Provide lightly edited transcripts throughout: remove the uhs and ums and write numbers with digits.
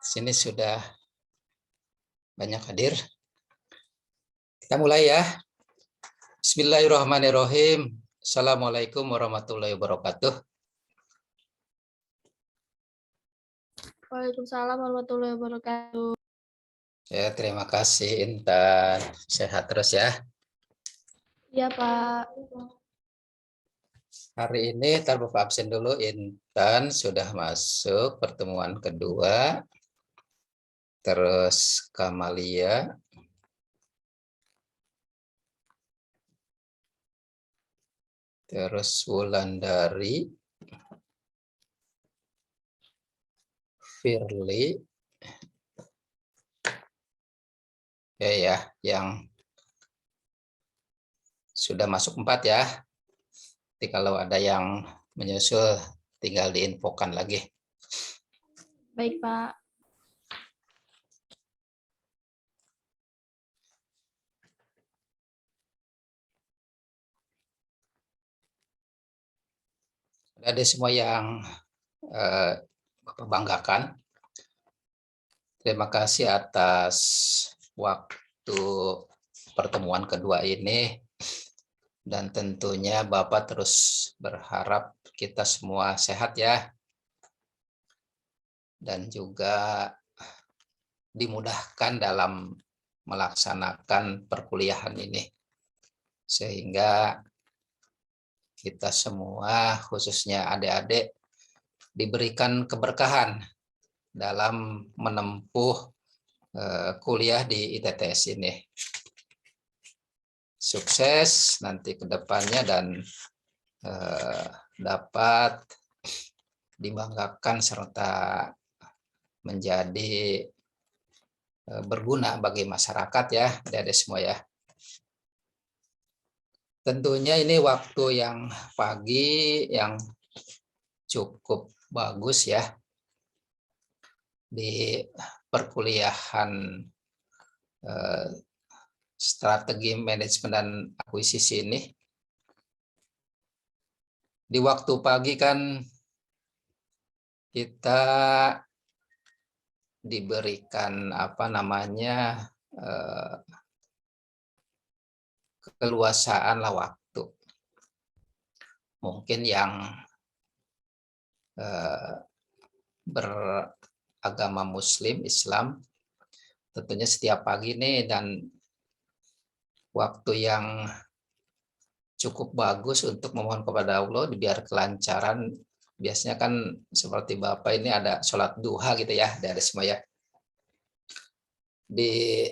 Sini sudah banyak hadir. Kita mulai ya. Bismillahirrahmanirrahim. Assalamualaikum warahmatullahi wabarakatuh. Waalaikumsalam warahmatullahi wabarakatuh. Ya, terima kasih Intan. Sehat terus ya. Iya, Pak. Hari ini Bapak absen dulu. Intan sudah masuk pertemuan kedua. Terus Kamalia. Terus Wulandari. Firly. Ya, yang sudah masuk 4 ya. Jadi kalau ada yang menyusul tinggal diinfokan lagi. Baik, Pak. Ada semua yang Bapak banggakan. Terima kasih atas waktu pertemuan kedua ini. Dan tentunya Bapak terus berharap kita semua sehat ya. Dan juga dimudahkan dalam melaksanakan perkuliahan ini. Sehingga kita semua, khususnya adik-adik, diberikan keberkahan dalam menempuh kuliah di ITTS ini. Sukses nanti ke depannya dan dapat dibanggakan serta menjadi berguna bagi masyarakat ya, adik-adik semua ya. Tentunya ini waktu yang pagi yang cukup bagus ya di perkuliahan strategi manajemen dan akuisisi ini. Di waktu pagi kan kita diberikan keluasaan lah waktu. Mungkin yang beragama Muslim, Islam, tentunya setiap pagi nih, dan waktu yang cukup bagus untuk memohon kepada Allah biar kelancaran. Biasanya kan seperti Bapak ini ada sholat duha gitu ya dari semua ya. Di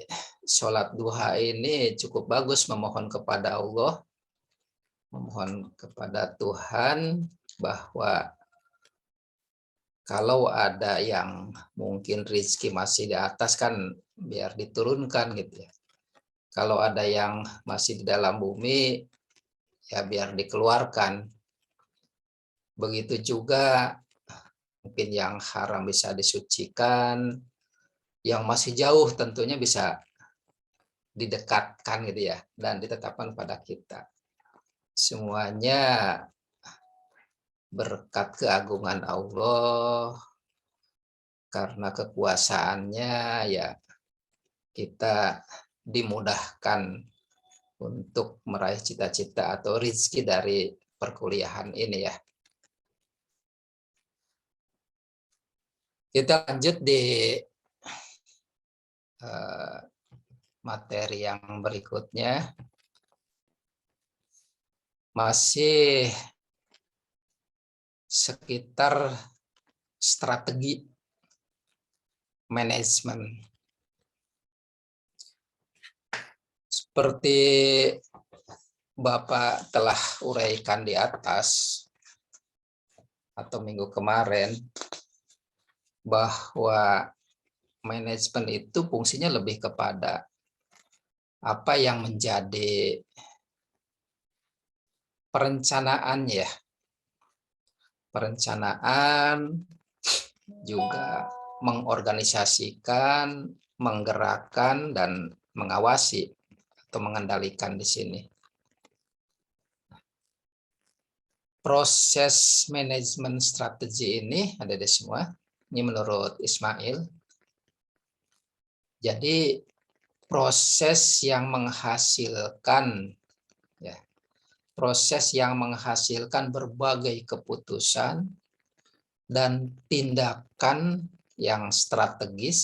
sholat duha ini cukup bagus memohon kepada Allah, memohon kepada Tuhan bahwa kalau ada yang mungkin rezeki masih di atas kan biar diturunkan gitu ya. Kalau ada yang masih di dalam bumi ya biar dikeluarkan. Begitu juga mungkin yang haram bisa disucikan, yang masih jauh tentunya bisa didekatkan gitu ya dan ditetapkan pada kita. Semuanya berkat keagungan Allah, karena kekuasaannya ya kita dimudahkan untuk meraih cita-cita atau rezeki dari perkuliahan ini ya. Kita lanjut di materi yang berikutnya. Masih sekitar strategi manajemen. Seperti Bapak telah uraikan di atas atau minggu kemarin, bahwa manajemen itu fungsinya lebih kepada apa yang menjadi perencanaan ya. Perencanaan juga mengorganisasikan, menggerakkan, dan mengawasi atau mengendalikan di sini. Proses manajemen strategi ini ada di semua. Ini menurut Ismail. Jadi proses yang menghasilkan ya, proses yang menghasilkan berbagai keputusan dan tindakan yang strategis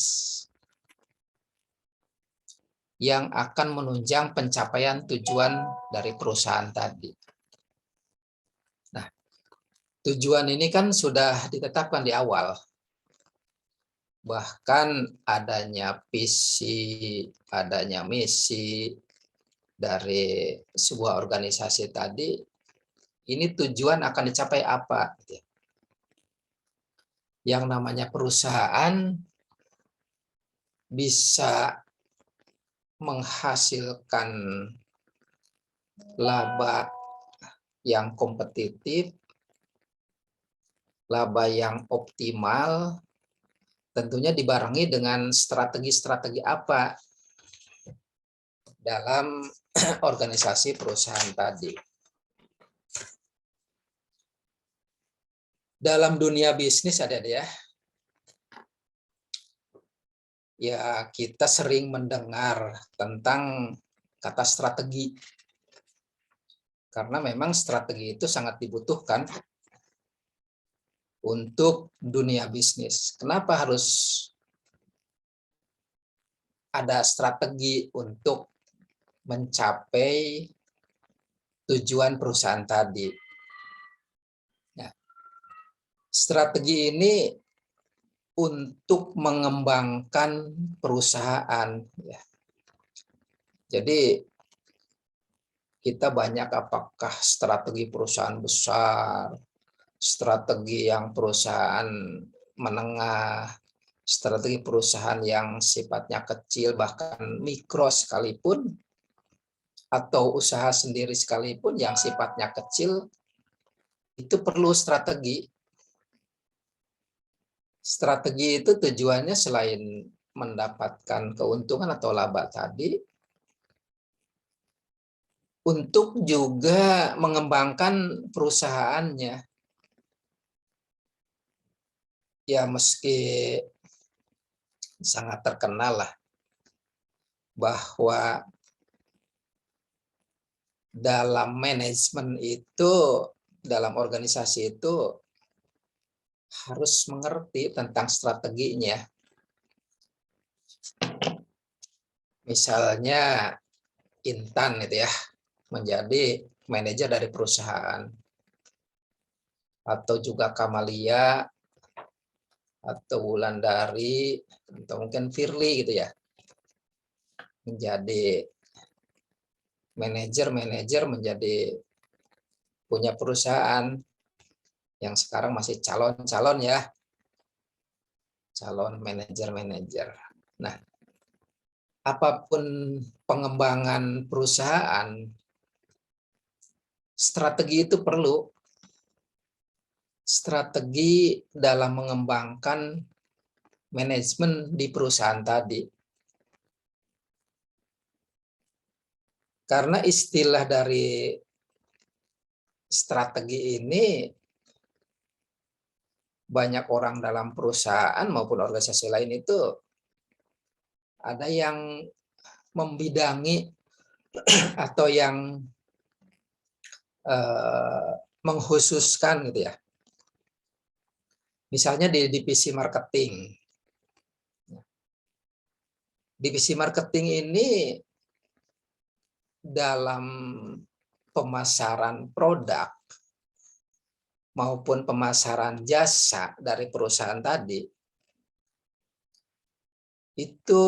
yang akan menunjang pencapaian tujuan dari perusahaan tadi. Nah, tujuan ini kan sudah ditetapkan di awal. Bahkan adanya visi, adanya misi dari sebuah organisasi tadi, ini tujuan akan dicapai apa? Yang namanya perusahaan bisa menghasilkan laba yang kompetitif, laba yang optimal, tentunya dibarengi dengan strategi-strategi apa dalam organisasi perusahaan tadi. Dalam dunia bisnis ada ya kita sering mendengar tentang kata strategi. Karena memang strategi itu sangat dibutuhkan untuk dunia bisnis. Kenapa harus ada strategi untuk mencapai tujuan perusahaan tadi? Nah, strategi ini untuk mengembangkan perusahaan. Ya. Jadi kita banyak apakah strategi perusahaan besar, strategi yang perusahaan menengah, strategi perusahaan yang sifatnya kecil, bahkan mikro sekalipun, atau usaha sendiri sekalipun yang sifatnya kecil, itu perlu strategi. Strategi itu tujuannya selain mendapatkan keuntungan atau laba tadi, untuk juga mengembangkan perusahaannya. Ya meski sangat terkenal lah bahwa dalam manajemen itu, dalam organisasi itu harus mengerti tentang strateginya. Misalnya Intan itu ya, menjadi manajer dari perusahaan. Atau juga Kamalia, atau Wulandari, atau mungkin Firly gitu ya. Menjadi manajer menjadi punya perusahaan yang sekarang masih calon-calon ya. Calon manajer. Nah, apapun pengembangan perusahaan, strategi itu perlu. Strategi dalam mengembangkan manajemen di perusahaan tadi. Karena istilah dari strategi ini, banyak orang dalam perusahaan maupun organisasi lain itu ada yang membidangi atau yang mengkhususkan gitu ya. Misalnya di divisi marketing. Divisi marketing ini dalam pemasaran produk maupun pemasaran jasa dari perusahaan tadi, itu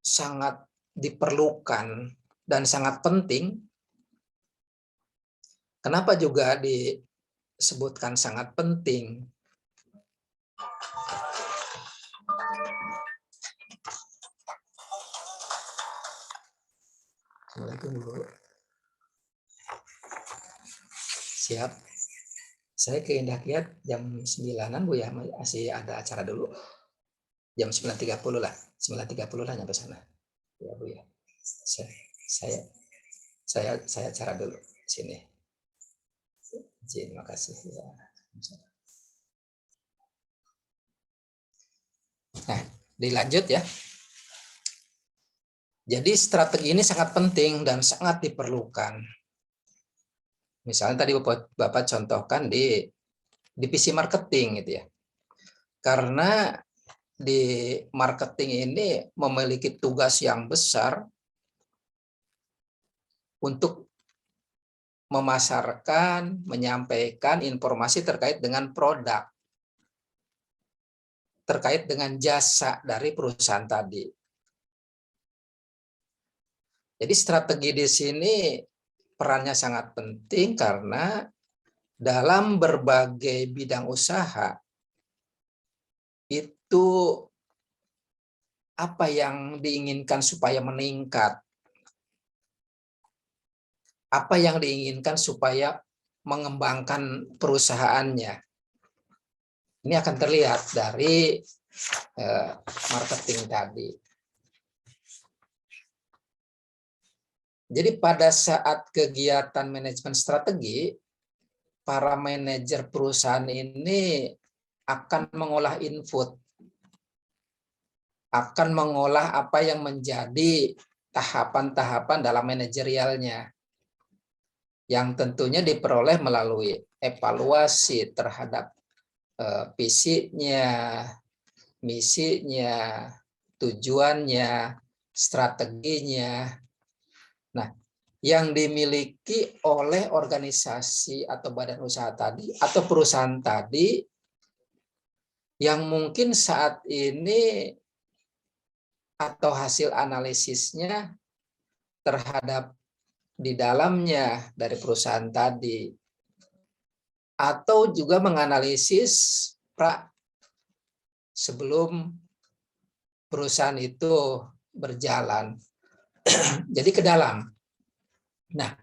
sangat diperlukan dan sangat penting. Kenapa juga disebutkan sangat penting? Assalamualaikum. Siap. Saya ke Indah Kiat jam 9-an Bu ya, masih ada acara dulu. Jam 9.30 lah. 9.30 lah nyampe sana. Ya Bu ya. Saya acara dulu sini. Terima kasih ya. Nah, dilanjut ya. Jadi strategi ini sangat penting dan sangat diperlukan. Misalnya tadi Bapak contohkan di divisi marketing gitu ya. Karena di marketing ini memiliki tugas yang besar untuk memasarkan, menyampaikan informasi terkait dengan produk, terkait dengan jasa dari perusahaan tadi. Jadi strategi di sini perannya sangat penting karena dalam berbagai bidang usaha itu apa yang diinginkan supaya meningkat, apa yang diinginkan supaya mengembangkan perusahaannya. Ini akan terlihat dari marketing tadi. Jadi pada saat kegiatan manajemen strategi, para manajer perusahaan ini akan mengolah input, akan mengolah apa yang menjadi tahapan-tahapan dalam manajerialnya, yang tentunya diperoleh melalui evaluasi terhadap visinya, misinya, tujuannya, strateginya. Nah, yang dimiliki oleh organisasi atau badan usaha tadi atau perusahaan tadi yang mungkin saat ini atau hasil analisisnya terhadap di dalamnya dari perusahaan tadi atau juga menganalisis sebelum perusahaan itu berjalan. Jadi ke dalam. Nah,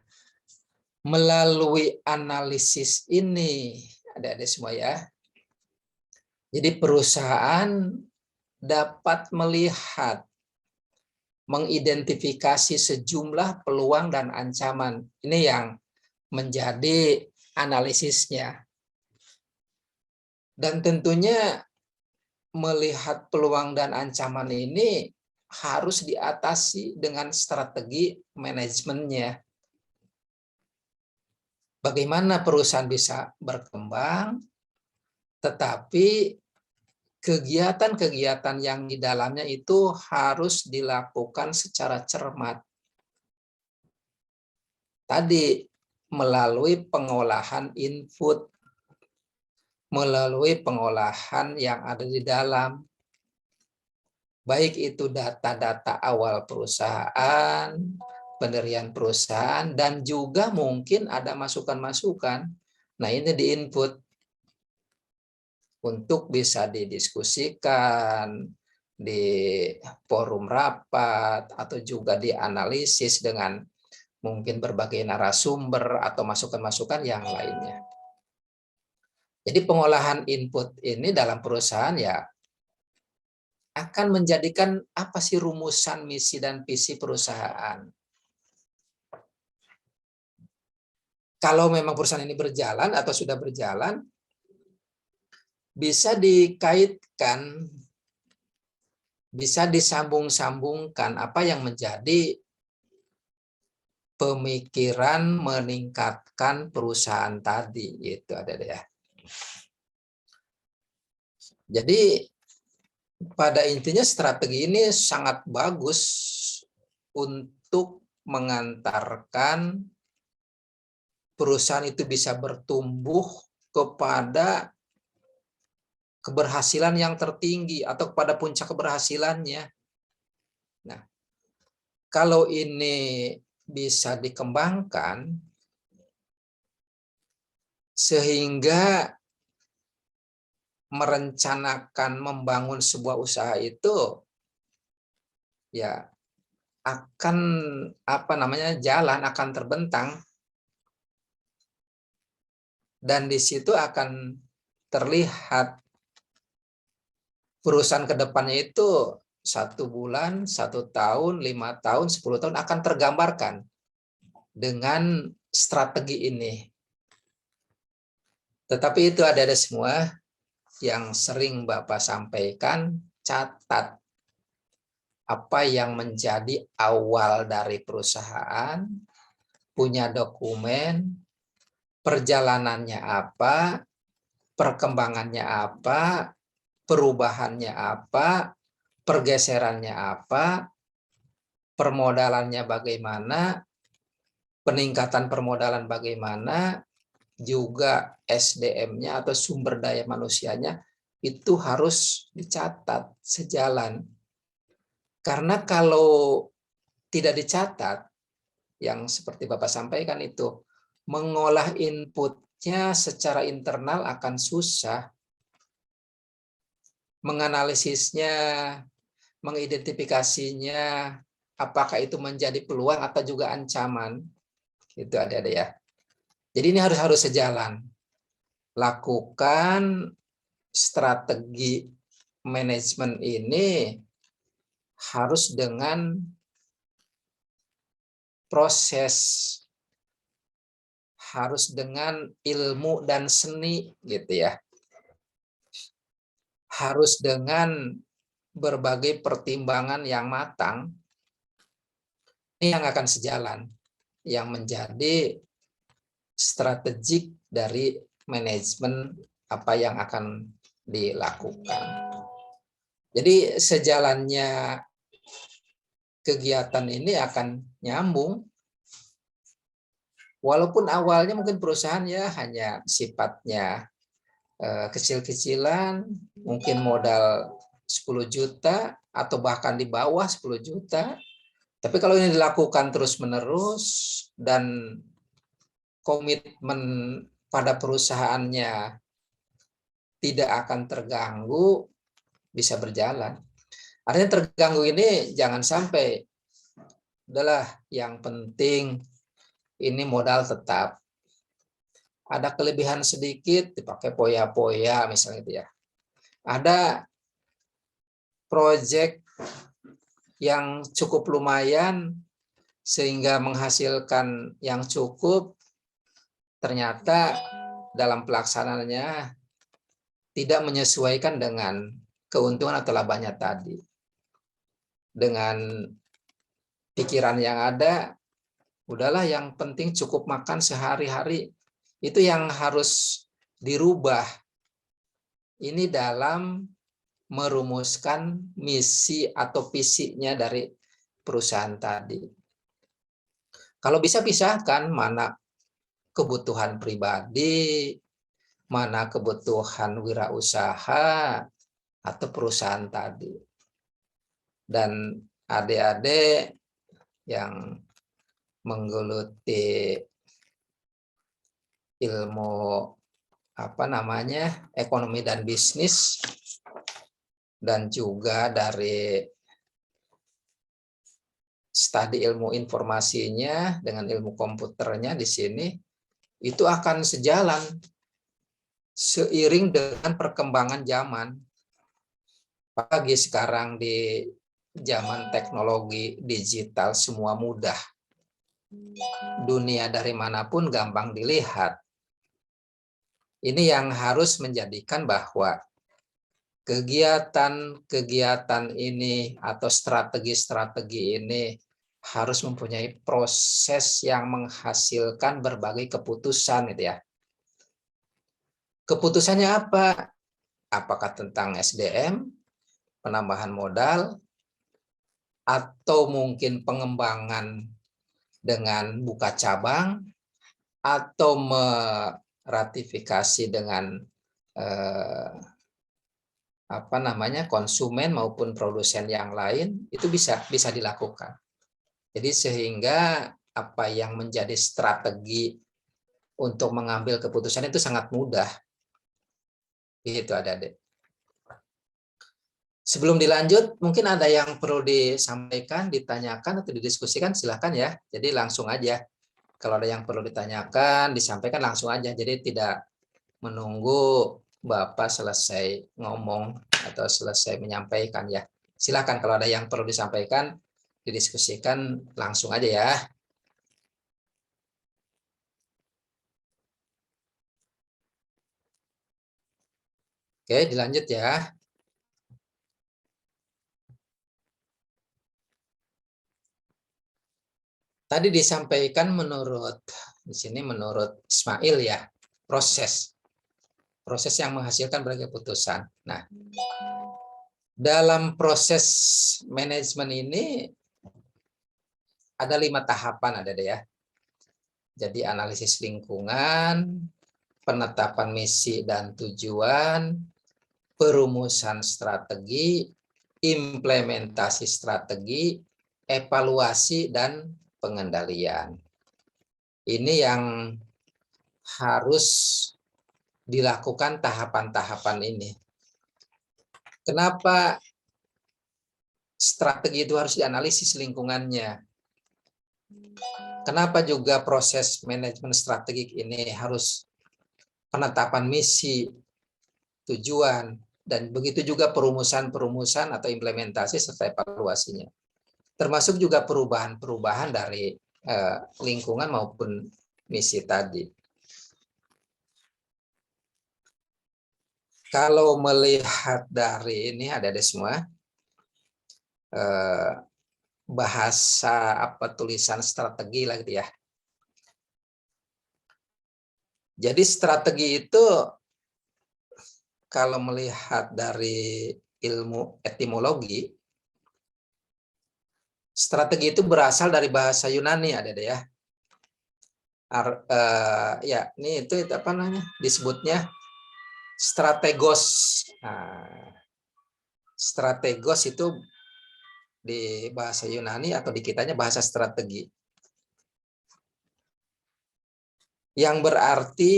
melalui analisis ini, adik-adik semua ya, jadi perusahaan dapat melihat, mengidentifikasi sejumlah peluang dan ancaman. Ini yang menjadi analisisnya. Dan tentunya melihat peluang dan ancaman ini harus diatasi dengan strategi manajemennya. Bagaimana perusahaan bisa berkembang, tetapi kegiatan-kegiatan yang di dalamnya itu harus dilakukan secara cermat. Tadi melalui pengolahan input, melalui pengolahan yang ada di dalam, baik itu data-data awal perusahaan, pendirian perusahaan, dan juga mungkin ada masukan-masukan. Nah, ini di-input untuk bisa didiskusikan di forum rapat atau juga dianalisis dengan mungkin berbagai narasumber atau masukan-masukan yang lainnya. Jadi pengolahan input ini dalam perusahaan ya akan menjadikan apa sih rumusan misi dan visi perusahaan. Kalau memang perusahaan ini berjalan atau sudah berjalan, bisa dikaitkan, bisa disambung-sambungkan apa yang menjadi pemikiran meningkatkan perusahaan tadi, gitu ada ya. Jadi pada intinya strategi ini sangat bagus untuk mengantarkan perusahaan itu bisa bertumbuh kepada keberhasilan yang tertinggi atau kepada puncak keberhasilannya. Nah, kalau ini bisa dikembangkan sehingga merencanakan membangun sebuah usaha itu ya akan jalan akan terbentang. Dan di situ akan terlihat perusahaan ke depannya itu 1 bulan, 1 tahun, 5 tahun, 10 tahun akan tergambarkan dengan strategi ini. Tetapi itu ada semua yang sering Bapak sampaikan, catat apa yang menjadi awal dari perusahaan, punya dokumen, perjalanannya apa, perkembangannya apa, perubahannya apa, pergeserannya apa, permodalannya bagaimana, peningkatan permodalan bagaimana, juga SDM-nya atau sumber daya manusianya itu harus dicatat sejalan. Karena kalau tidak dicatat, yang seperti Bapak sampaikan itu, mengolah inputnya secara internal akan susah, menganalisisnya, mengidentifikasinya, apakah itu menjadi peluang atau juga ancaman. Itu ada ya. Jadi ini harus sejalan. Lakukan strategi manajemen ini harus dengan proses, harus dengan ilmu dan seni gitu ya. Harus dengan berbagai pertimbangan yang matang. Ini yang akan sejalan, yang menjadi strategik dari manajemen apa yang akan dilakukan. Jadi sejalannya kegiatan ini akan nyambung. Walaupun awalnya mungkin perusahaan ya hanya sifatnya kecil-kecilan, mungkin modal 10 juta atau bahkan di bawah 10 juta. Tapi kalau ini dilakukan terus-menerus dan komitmen pada perusahaannya tidak akan terganggu, bisa berjalan. Artinya terganggu ini jangan sampai, udahlah yang penting ini modal tetap. Ada kelebihan sedikit dipakai poya-poya misalnya itu ya. Ada proyek yang cukup lumayan sehingga menghasilkan yang cukup, ternyata dalam pelaksanaannya tidak menyesuaikan dengan keuntungan atau labanya tadi. Dengan pikiran yang ada, udahlah yang penting cukup makan sehari-hari. Itu yang harus dirubah. Ini dalam merumuskan misi atau visinya dari perusahaan tadi. Kalau bisa pisahkan mana kebutuhan pribadi, mana kebutuhan wirausaha atau perusahaan tadi. Dan adik-adik yang menggeluti ilmu ekonomi dan bisnis, dan juga dari studi ilmu informasinya dengan ilmu komputernya di sini, itu akan sejalan seiring dengan perkembangan zaman. Apalagi sekarang di zaman teknologi digital semua mudah. Dunia dari manapun gampang dilihat. Ini yang harus menjadikan bahwa kegiatan-kegiatan ini atau strategi-strategi ini harus mempunyai proses yang menghasilkan berbagai keputusan gitu ya. Keputusannya apa? Apakah tentang SDM, penambahan modal, atau mungkin pengembangan dengan buka cabang, atau meratifikasi dengan konsumen maupun produsen yang lain, itu bisa dilakukan. Jadi sehingga apa yang menjadi strategi untuk mengambil keputusan itu sangat mudah. Itu adik-adik. Sebelum dilanjut, mungkin ada yang perlu disampaikan, ditanyakan atau didiskusikan, silakan ya. Jadi langsung aja. Kalau ada yang perlu ditanyakan, disampaikan langsung aja. Jadi tidak menunggu Bapak selesai ngomong atau selesai menyampaikan ya. Silakan kalau ada yang perlu disampaikan, didiskusikan langsung aja ya. Oke, dilanjut ya. Tadi disampaikan di sini menurut Ismail ya, proses yang menghasilkan berbagai putusan. Nah, dalam proses manajemen ini ada 5 tahapan ada deh ya. Jadi analisis lingkungan, penetapan misi dan tujuan, perumusan strategi, implementasi strategi, evaluasi dan pengendalian. Ini yang harus dilakukan tahapan-tahapan ini. Kenapa strategi itu harus dianalisis lingkungannya? Kenapa juga proses manajemen strategik ini harus penetapan misi, tujuan, dan begitu juga perumusan atau implementasi serta evaluasinya. Termasuk juga perubahan-perubahan dari lingkungan maupun misi tadi. Kalau melihat dari ini ada semua bahasa tulisan strategi lah gitu ya. Jadi strategi itu kalau melihat dari ilmu etimologi, strategi itu berasal dari bahasa Yunani ada deh ya. Ya, ini itu apa namanya? Disebutnya strategos. Nah, strategos itu di bahasa Yunani atau di kitanya bahasa strategi. Yang berarti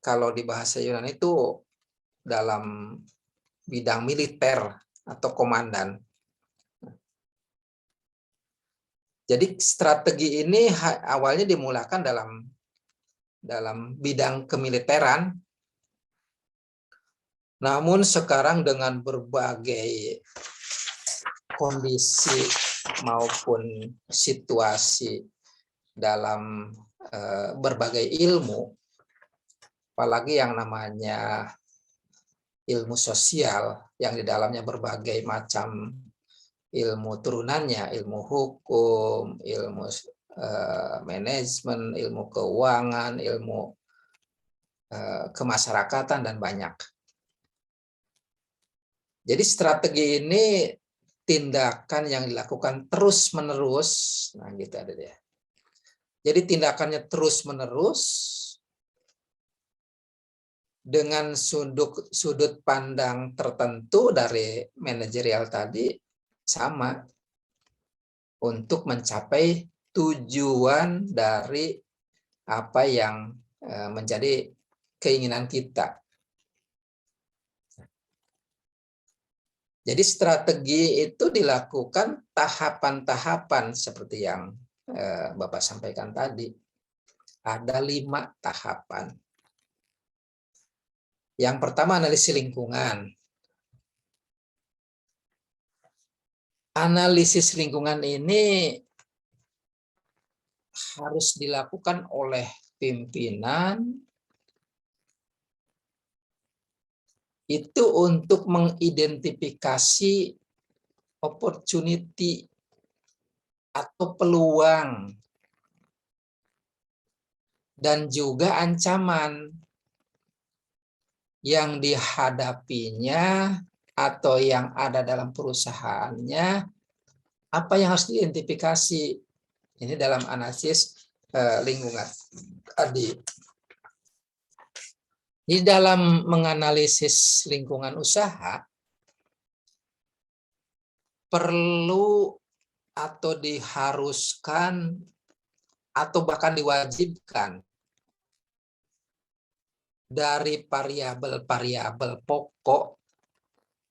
kalau di bahasa Yunani itu dalam bidang militer atau komandan. Jadi strategi ini awalnya dimulakan dalam bidang kemiliteran. Namun sekarang dengan berbagai kondisi maupun situasi dalam berbagai ilmu, apalagi yang namanya ilmu sosial yang di dalamnya berbagai macam ilmu turunannya, ilmu hukum, ilmu manajemen, ilmu keuangan, ilmu kemasyarakatan, dan banyak. Jadi strategi ini tindakan yang dilakukan terus-menerus, nah gitu ada dia. Jadi tindakannya terus-menerus dengan sudut pandang tertentu dari manajerial tadi sama untuk mencapai tujuan dari apa yang menjadi keinginan kita. Jadi strategi itu dilakukan tahapan-tahapan seperti yang Bapak sampaikan tadi. Ada 5 tahapan. Yang pertama analisis lingkungan. Analisis lingkungan ini harus dilakukan oleh pimpinan itu untuk mengidentifikasi opportunity atau peluang dan juga ancaman yang dihadapinya atau yang ada dalam perusahaannya, apa yang harus diidentifikasi. Ini dalam analisis lingkungan tadi. Di dalam menganalisis lingkungan usaha, perlu atau diharuskan atau bahkan diwajibkan dari variabel-variabel pokok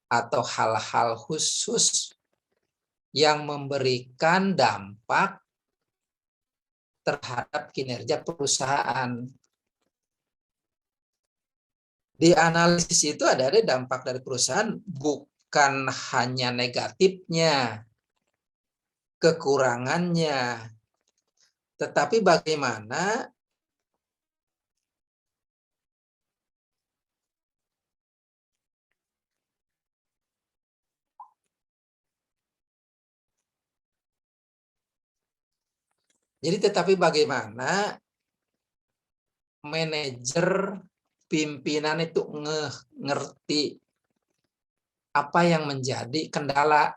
atau hal-hal khusus yang memberikan dampak terhadap kinerja perusahaan. Di analisis itu ada dampak dari perusahaan bukan hanya negatifnya, kekurangannya, tetapi bagaimana bagaimana manajer pimpinan itu ngerti apa yang menjadi kendala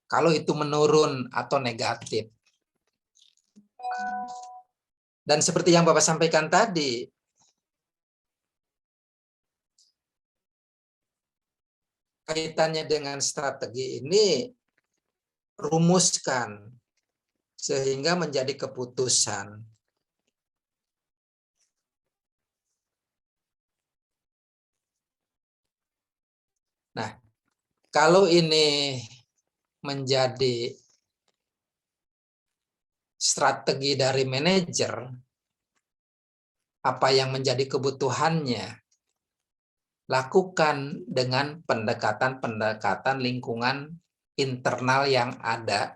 kalau itu menurun atau negatif. Dan seperti yang Bapak sampaikan tadi, kaitannya dengan strategi ini rumuskan sehingga menjadi keputusan. Nah, kalau ini menjadi strategi dari manajer, apa yang menjadi kebutuhannya, lakukan dengan pendekatan-pendekatan lingkungan internal yang ada.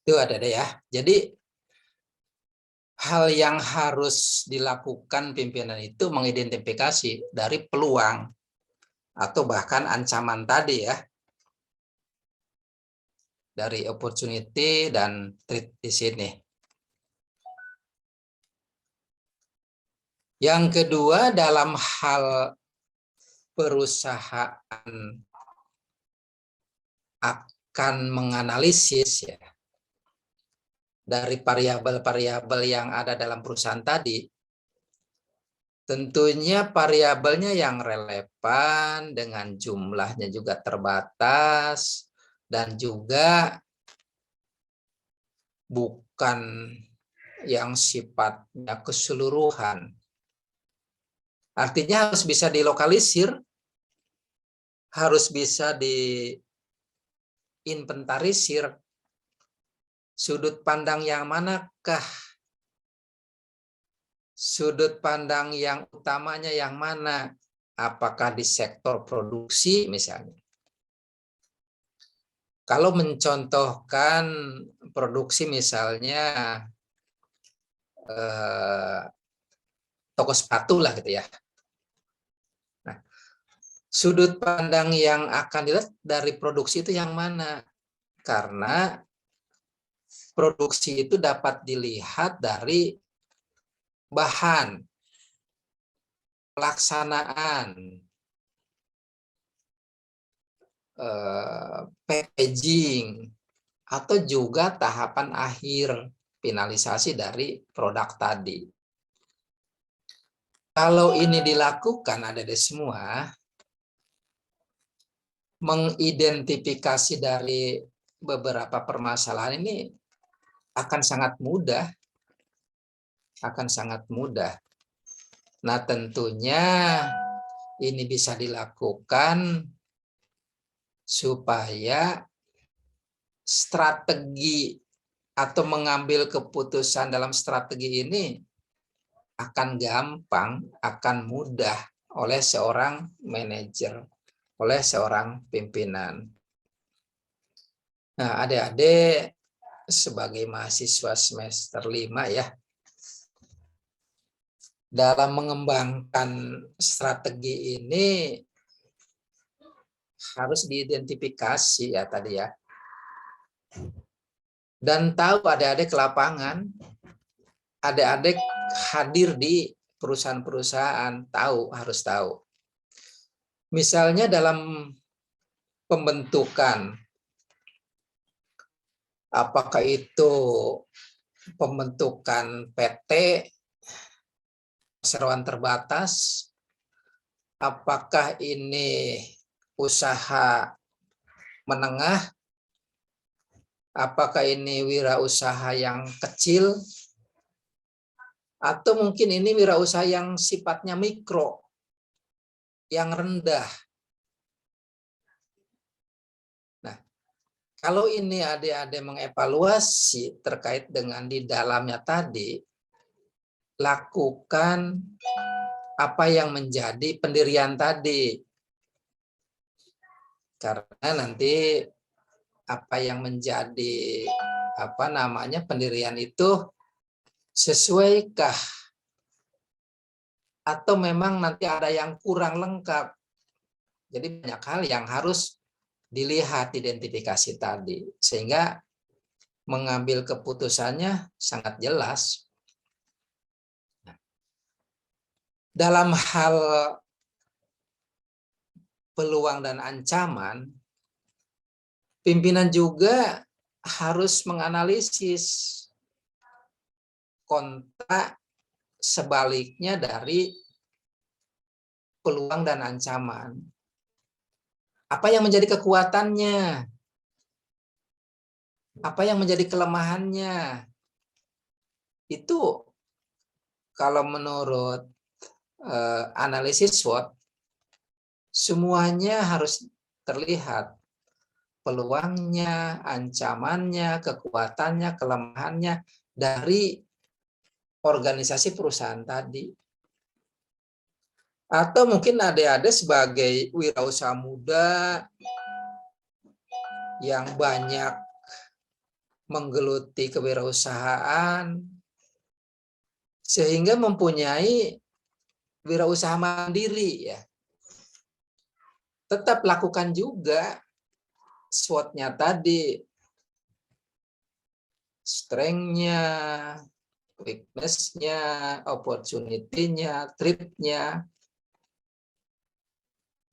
Itu ada deh ya. Jadi hal yang harus dilakukan pimpinan itu mengidentifikasi dari peluang atau bahkan ancaman tadi ya. Dari opportunity dan threat di sini. Yang kedua, dalam hal perusahaan akan menganalisis ya dari variabel-variabel yang ada dalam perusahaan tadi, tentunya variabelnya yang relevan dengan jumlahnya juga terbatas dan juga bukan yang sifatnya keseluruhan. Artinya harus bisa dilokalisir, harus bisa diinventarisir. Sudut pandang yang manakah? Sudut pandang yang utamanya yang mana? Apakah di sektor produksi misalnya? Kalau mencontohkan produksi misalnya toko sepatu lah gitu ya. Nah, sudut pandang yang akan dilihat dari produksi itu yang mana? Karena produksi itu dapat dilihat dari bahan, pelaksanaan, packaging, atau juga tahapan akhir finalisasi dari produk tadi. Kalau ini dilakukan ada di semua, mengidentifikasi dari beberapa permasalahan ini akan sangat mudah. Nah, tentunya ini bisa dilakukan supaya strategi atau mengambil keputusan dalam strategi ini akan gampang, akan mudah oleh seorang manajer, oleh seorang pimpinan. Nah, adik-adik sebagai mahasiswa semester 5 ya, dalam mengembangkan strategi ini harus diidentifikasi ya tadi ya. Dan tahu adik-adik ke lapangan, adik-adik hadir di perusahaan-perusahaan, harus tahu. Misalnya dalam pembentukan, apakah itu pembentukan PT, perseroan terbatas, apakah ini usaha menengah, apakah ini wirausaha yang kecil, atau mungkin ini wirausaha yang sifatnya mikro, yang rendah. Nah, kalau ini adik-adik mengevaluasi terkait dengan di dalamnya tadi, lakukan apa yang menjadi pendirian tadi. Karena nanti apa yang menjadi pendirian itu sesuaikah atau memang nanti ada yang kurang lengkap. Jadi banyak hal yang harus dilihat identifikasi tadi sehingga mengambil keputusannya sangat jelas. Dalam hal peluang dan ancaman, pimpinan juga harus menganalisis kontra sebaliknya dari peluang dan ancaman. Apa yang menjadi kekuatannya? Apa yang menjadi kelemahannya? Itu kalau menurut analisis SWOT, semuanya harus terlihat. Peluangnya, ancamannya, kekuatannya, kelemahannya dari organisasi perusahaan tadi. Atau mungkin ada sebagai wirausaha muda yang banyak menggeluti kewirausahaan sehingga mempunyai wirausaha mandiri ya. Tetap lakukan juga SWOT-nya tadi. Strength-nya, weakness-nya, opportunity-nya, threat-nya,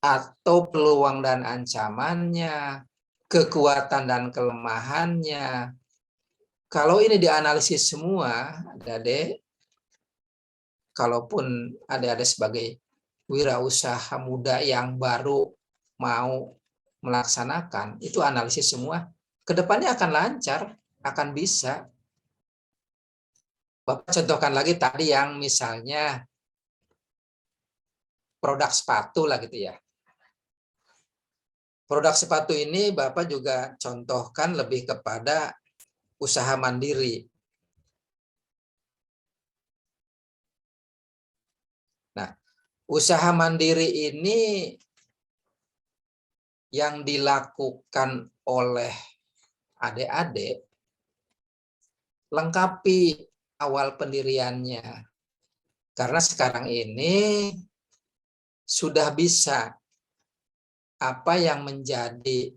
atau peluang dan ancamannya, kekuatan dan kelemahannya. Kalau ini dianalisis semua, adik-adik, kalaupun adik-adik sebagai wirausaha muda yang baru mau melaksanakan, itu analisis semua, kedepannya akan lancar, akan bisa. Bapak contohkan lagi tadi yang misalnya produk sepatu lah gitu ya. Produk sepatu ini Bapak juga contohkan lebih kepada usaha mandiri. Nah, usaha mandiri ini yang dilakukan oleh adik-adik, lengkapi awal pendiriannya. Karena sekarang ini sudah bisa apa yang menjadi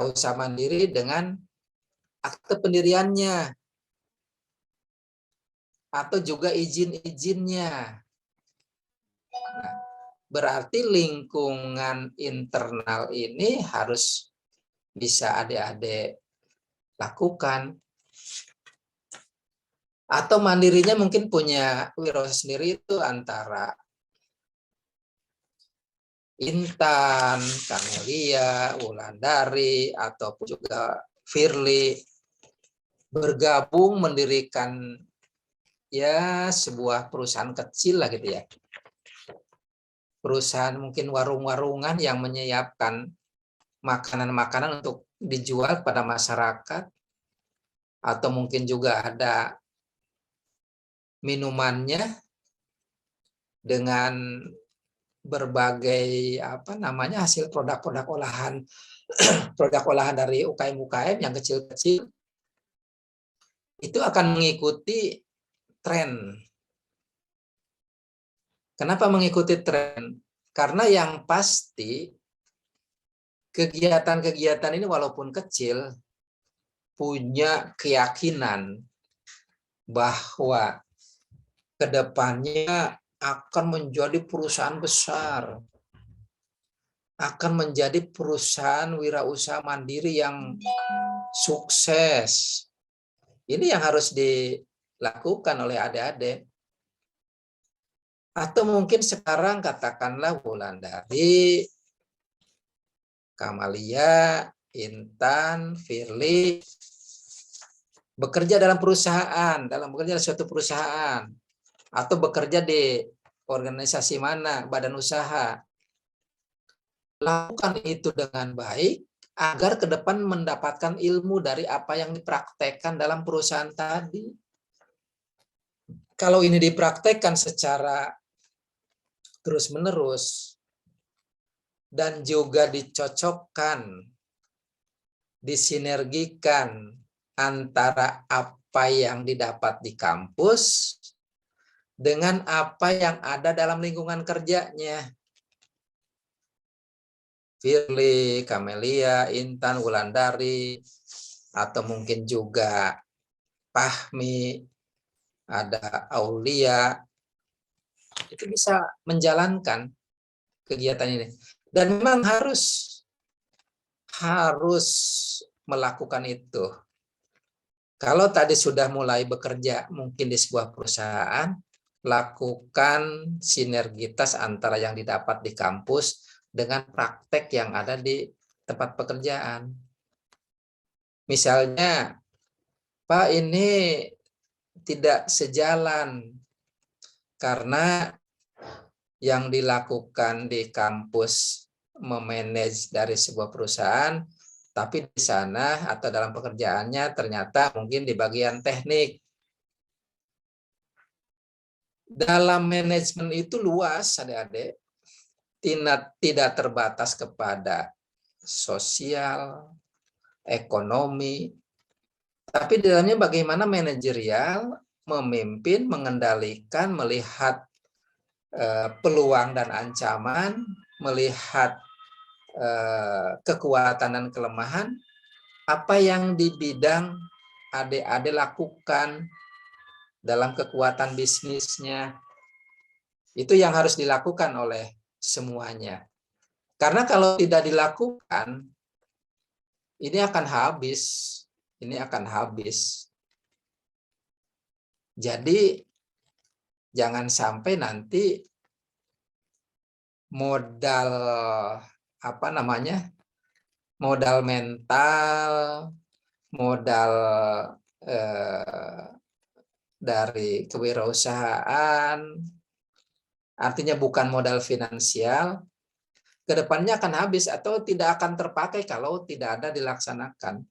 usaha mandiri dengan akte pendiriannya atau juga izin-izinnya. Nah, berarti lingkungan internal ini harus bisa adik-adik lakukan. Atau mandirinya mungkin punya wirausaha sendiri itu antara Intan, Kamelia, Wulandari, ataupun juga Firly bergabung mendirikan ya sebuah perusahaan kecil lah gitu ya. Perusahaan mungkin warung-warungan yang menyiapkan makanan-makanan untuk dijual pada masyarakat, atau mungkin juga ada minumannya dengan berbagai hasil produk-produk olahan produk olahan dari UKM-UKM yang kecil-kecil, itu akan mengikuti tren. Kenapa mengikuti tren? Karena yang pasti kegiatan-kegiatan ini walaupun kecil punya keyakinan bahwa kedepannya akan menjadi perusahaan besar, akan menjadi perusahaan wirausaha mandiri yang sukses. Ini yang harus dilakukan oleh adik-adik. Atau mungkin sekarang katakanlah Wulandari, Kamalia, Intan, Firly bekerja dalam perusahaan, bekerja dalam suatu perusahaan, atau bekerja di organisasi mana, badan usaha. Lakukan itu dengan baik agar ke depan mendapatkan ilmu dari apa yang dipraktekkan dalam perusahaan tadi. Kalau ini dipraktekkan secara terus-menerus dan juga dicocokkan, disinergikan antara apa yang didapat di kampus dengan apa yang ada dalam lingkungan kerjanya. Firly, Kamelia, Intan, Wulandari, atau mungkin juga Fahmi, ada Aulia, itu bisa menjalankan kegiatan ini. Dan memang harus melakukan itu. Kalau tadi sudah mulai bekerja mungkin di sebuah perusahaan, lakukan sinergitas antara yang didapat di kampus dengan praktek yang ada di tempat pekerjaan. Misalnya, Pak, ini tidak sejalan karena yang dilakukan di kampus memanage dari sebuah perusahaan, tapi di sana atau dalam pekerjaannya ternyata mungkin di bagian teknik. Dalam manajemen itu luas, adik-adik, tidak terbatas kepada sosial, ekonomi, tapi di dalamnya bagaimana manajerial, memimpin, mengendalikan, melihat peluang dan ancaman, melihat kekuatan dan kelemahan, apa yang di bidang adik-adik lakukan dalam kekuatan bisnisnya, itu yang harus dilakukan oleh semuanya. Karena kalau tidak dilakukan, ini akan habis. Ini akan habis. Jadi jangan sampai nanti modal modal mental, modal dari kewirausahaan, artinya bukan modal finansial, kedepannya akan habis atau tidak akan terpakai kalau tidak ada dilaksanakan.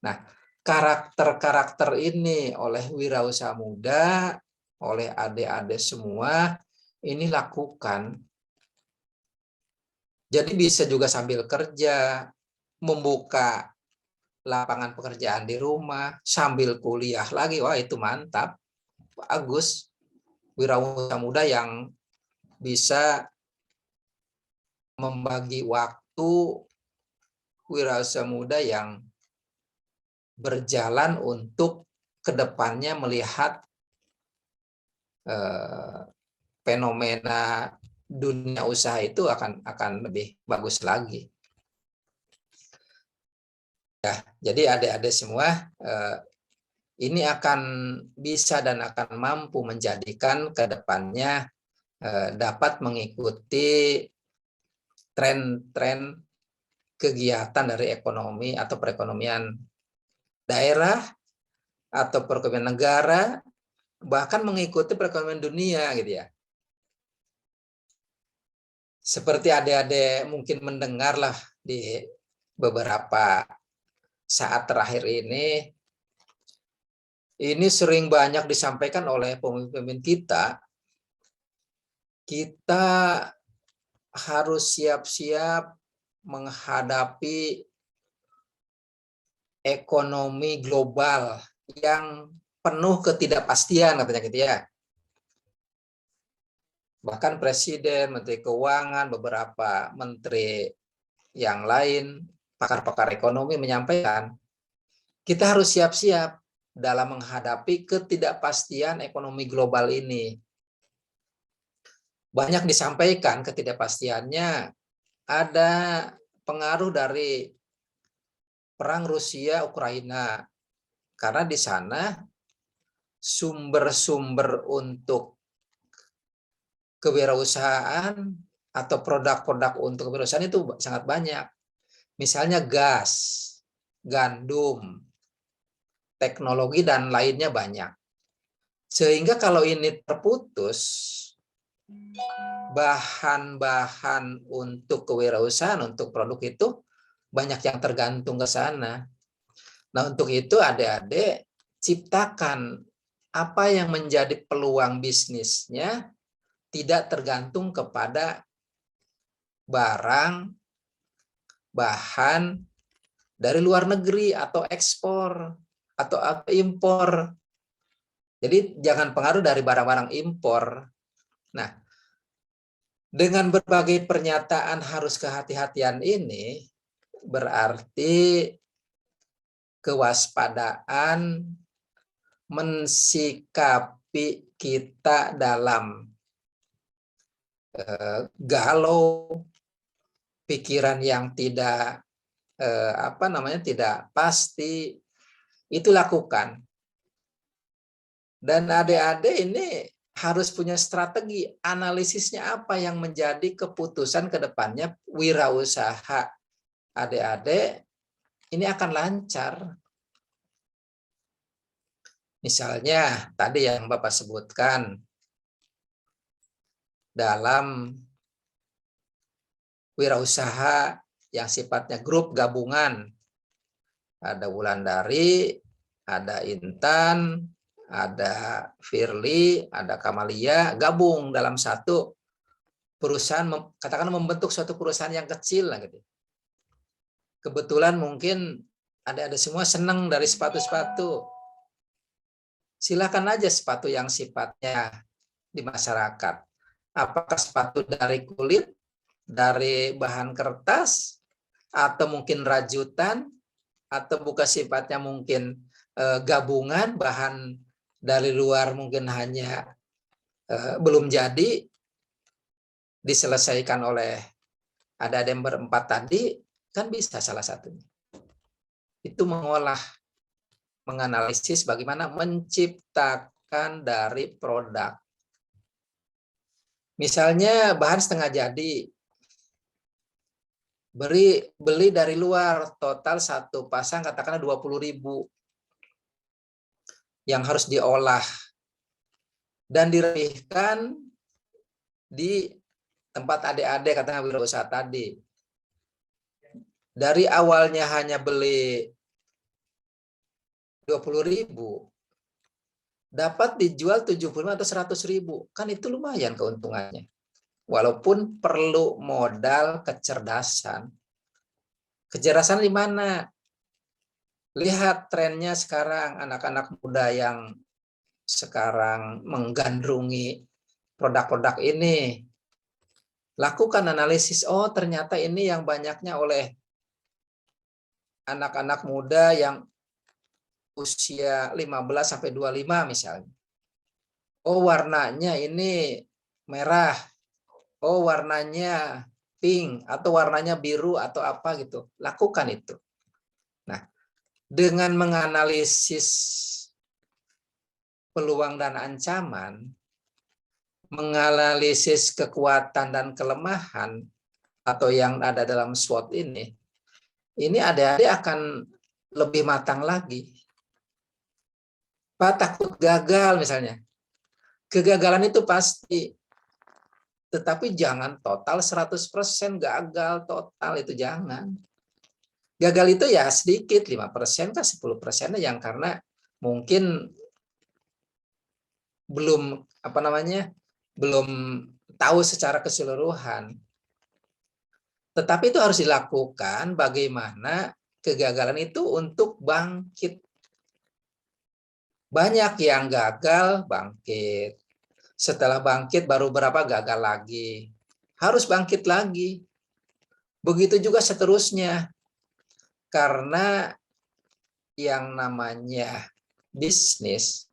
Nah, karakter-karakter ini oleh wirausaha muda, oleh adik-adik semua, ini lakukan. Jadi bisa juga sambil kerja, membuka lapangan pekerjaan di rumah, sambil kuliah lagi. Wah, itu mantap. Bagus. Wirausaha muda yang bisa membagi waktu, wirausaha muda yang berjalan untuk kedepannya melihat fenomena dunia usaha itu akan lebih bagus lagi. Ya, jadi adik-adik semua ini akan bisa dan akan mampu menjadikan kedepannya dapat mengikuti tren-tren kegiatan dari ekonomi atau perekonomian daerah atau perekonomian negara, bahkan mengikuti perekonomian dunia gitu ya. Seperti adik-adik mungkin mendengarlah di beberapa saat terakhir ini sering banyak disampaikan oleh pemimpin kita harus siap-siap menghadapi ekonomi global yang penuh ketidakpastian, katanya gitu ya. Bahkan Presiden, Menteri Keuangan, beberapa menteri yang lain, pakar-pakar ekonomi menyampaikan, kita harus siap-siap dalam menghadapi ketidakpastian ekonomi global ini. Banyak disampaikan ketidakpastiannya, ada pengaruh dari perang Rusia-Ukraina, karena di sana sumber-sumber untuk kewirausahaan atau produk-produk untuk kewirausahaan itu sangat banyak. Misalnya gas, gandum, teknologi, dan lainnya banyak. Sehingga kalau ini terputus, bahan-bahan untuk kewirausahaan, untuk produk itu banyak yang tergantung ke sana. Nah, untuk itu adik-adik ciptakan apa yang menjadi peluang bisnisnya tidak tergantung kepada barang, bahan dari luar negeri atau ekspor atau impor. Jadi jangan pengaruh dari barang-barang impor. Nah, dengan berbagai pernyataan harus kehati-hatian ini berarti kewaspadaan mensikapi kita dalam galau, pikiran yang tidak tidak pasti, itu lakukan. Dan adik-adik ini harus punya strategi, analisisnya apa yang menjadi keputusan ke depannya wirausaha adik-adik ini akan lancar. Misalnya tadi yang Bapak sebutkan dalam wirausaha yang sifatnya grup gabungan, ada Wulandari, ada Intan, ada Firly, ada Kamalia, gabung dalam satu perusahaan, katakan membentuk suatu perusahaan yang kecil lah gitu. Kebetulan mungkin ada semua senang dari sepatu-sepatu. Silakan aja sepatu yang sifatnya di masyarakat. Apakah sepatu dari kulit, dari bahan kertas, atau mungkin rajutan, atau bukan sifatnya mungkin gabungan bahan dari luar mungkin hanya belum jadi diselesaikan oleh ada yang berempat tadi, kan bisa salah satunya. Itu menganalisis bagaimana menciptakan dari produk. Misalnya bahan setengah jadi, beli dari luar, total satu pasang katakanlah 20.000 yang harus diolah dan dirapihkan di tempat adik-adik katakanlah wirausaha tadi. Dari awalnya hanya beli 20.000, dapat dijual 75 atau 100.000, kan itu lumayan keuntungannya. Walaupun perlu modal kecerdasan. Kecerdasan di mana? Lihat trennya sekarang, anak-anak muda yang sekarang menggandrungi produk-produk ini. Lakukan analisis, oh ternyata ini yang banyaknya oleh anak-anak muda yang usia 15-25 misalnya. Oh warnanya ini merah, oh warnanya pink, atau warnanya biru, atau apa gitu. Lakukan itu. Nah, dengan menganalisis peluang dan ancaman, menganalisis kekuatan dan kelemahan, atau yang ada dalam SWOT ini adik-adik akan lebih matang lagi. Pak takut gagal misalnya. Kegagalan itu pasti. Tetapi jangan total 100% gagal total, itu jangan. Gagal itu ya sedikit, 5% kah 10% yang karena mungkin belum belum tahu secara keseluruhan. Tetapi itu harus dilakukan bagaimana kegagalan itu untuk bangkit. Banyak yang gagal bangkit. Setelah bangkit baru berapa gagal lagi. Harus bangkit lagi. Begitu juga seterusnya. Karena yang namanya bisnis,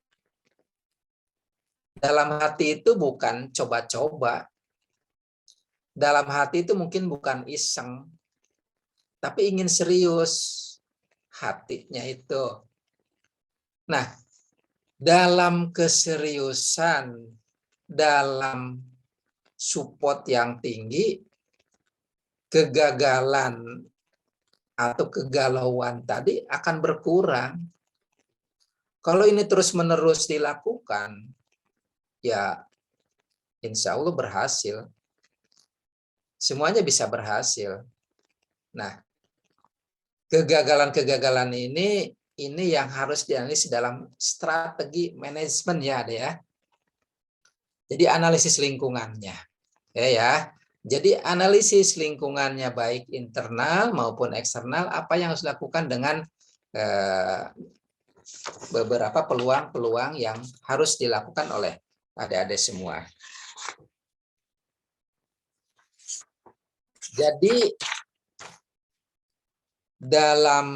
dalam hati itu bukan coba-coba. Dalam hati itu mungkin bukan iseng. Tapi ingin serius hatinya itu. Nah, dalam keseriusan, dalam support yang tinggi, kegagalan atau kegalauan tadi akan berkurang. Kalau ini terus-menerus dilakukan, ya insya Allah berhasil. Semuanya bisa berhasil. Nah, kegagalan-kegagalan ini yang harus dianalisis dalam strategi manajemen ya, ada ya. Jadi analisis lingkungannya, ya. Jadi analisis lingkungannya baik internal maupun eksternal, apa yang harus dilakukan dengan beberapa peluang-peluang yang harus dilakukan oleh adik-adik semua. Jadi dalam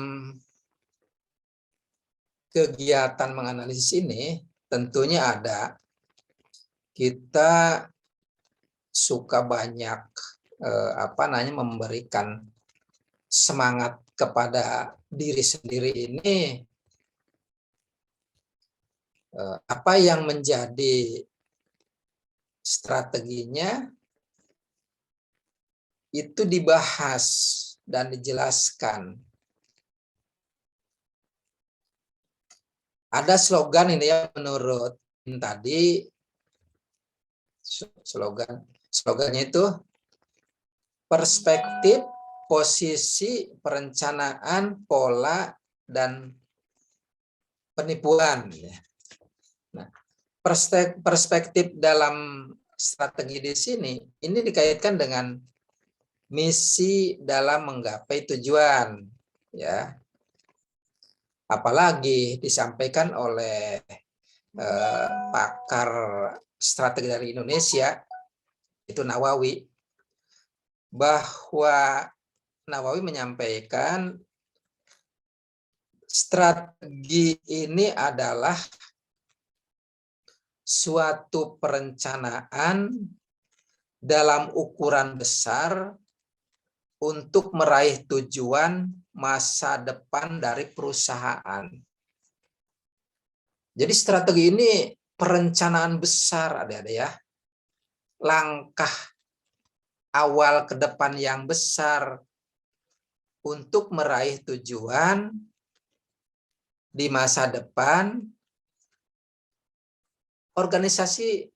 kegiatan menganalisis ini tentunya ada kita suka banyak memberikan semangat kepada diri sendiri ini, apa yang menjadi strateginya itu dibahas dan dijelaskan. Ada slogan ini ya, menurut tadi slogannya itu perspektif, posisi, perencanaan, pola, dan penipuan. Nah, perspektif dalam strategi di sini ini dikaitkan dengan misi dalam menggapai tujuan, ya. Apalagi disampaikan oleh pakar strategi dari Indonesia, itu Nawawi, bahwa Nawawi menyampaikan strategi ini adalah suatu perencanaan dalam ukuran besar untuk meraih tujuan masa depan dari perusahaan. Jadi strategi ini perencanaan besar, ada ya. Langkah awal ke depan yang besar untuk meraih tujuan di masa depan organisasi,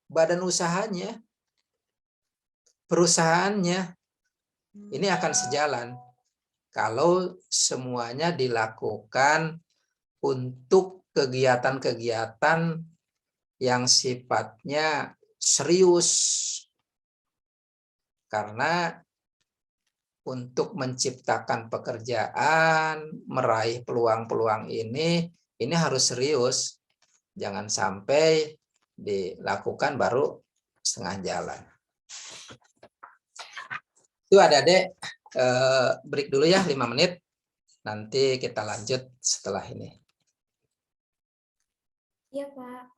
badan usahanya, perusahaannya. Ini akan sejalan kalau semuanya dilakukan untuk kegiatan-kegiatan yang sifatnya serius. Karena untuk menciptakan pekerjaan, meraih peluang-peluang ini harus serius. Jangan sampai dilakukan baru setengah jalan. Itu adik-adik, break dulu ya 5 menit. Nanti kita lanjut setelah ini. Iya, Pak.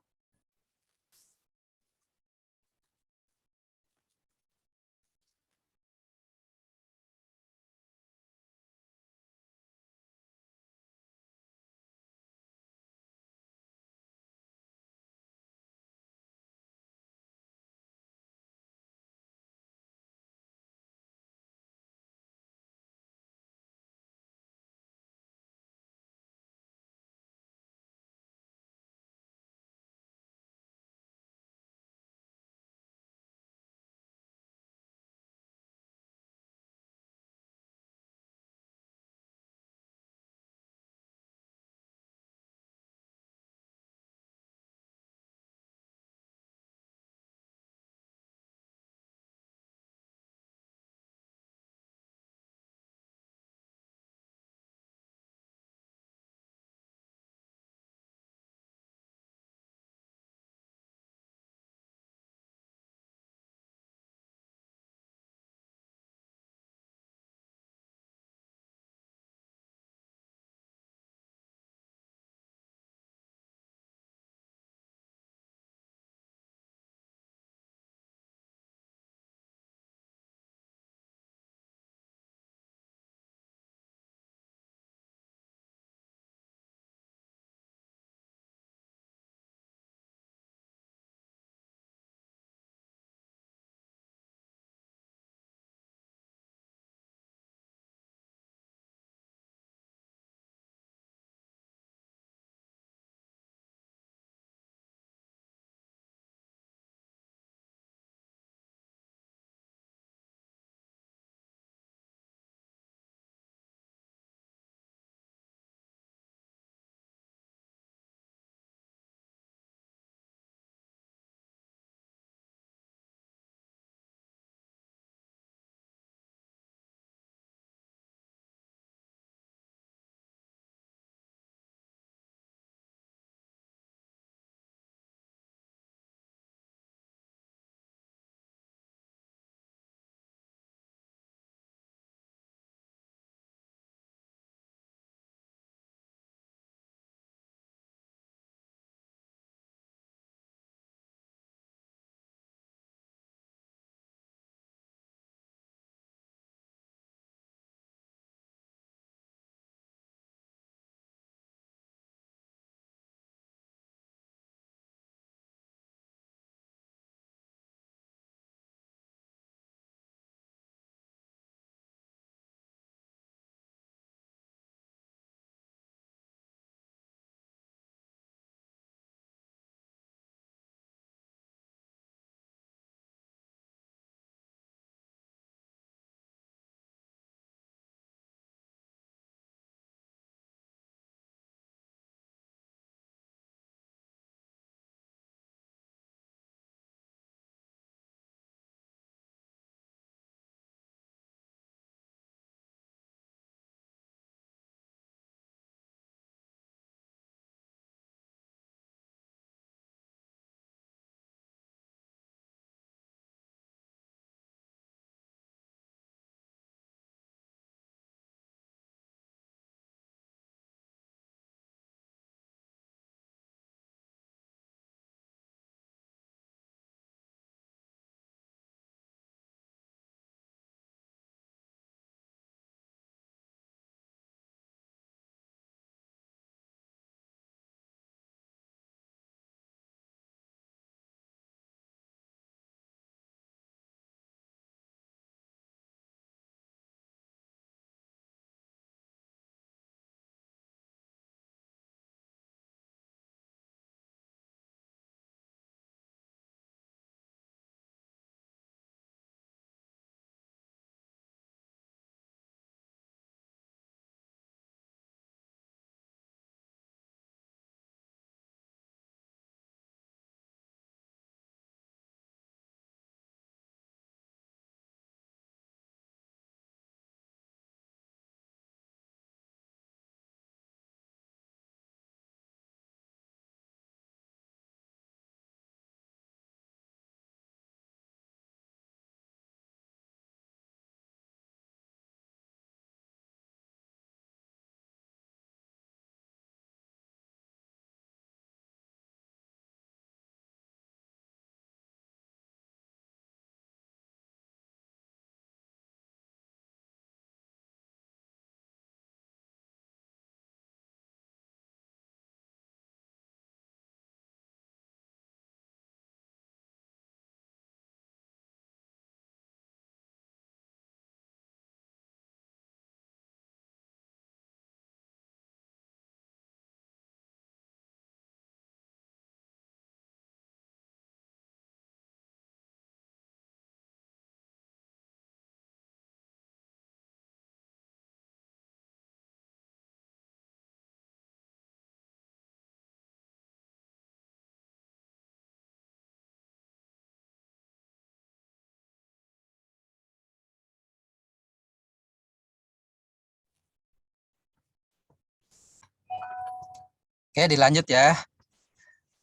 Oke, dilanjut ya.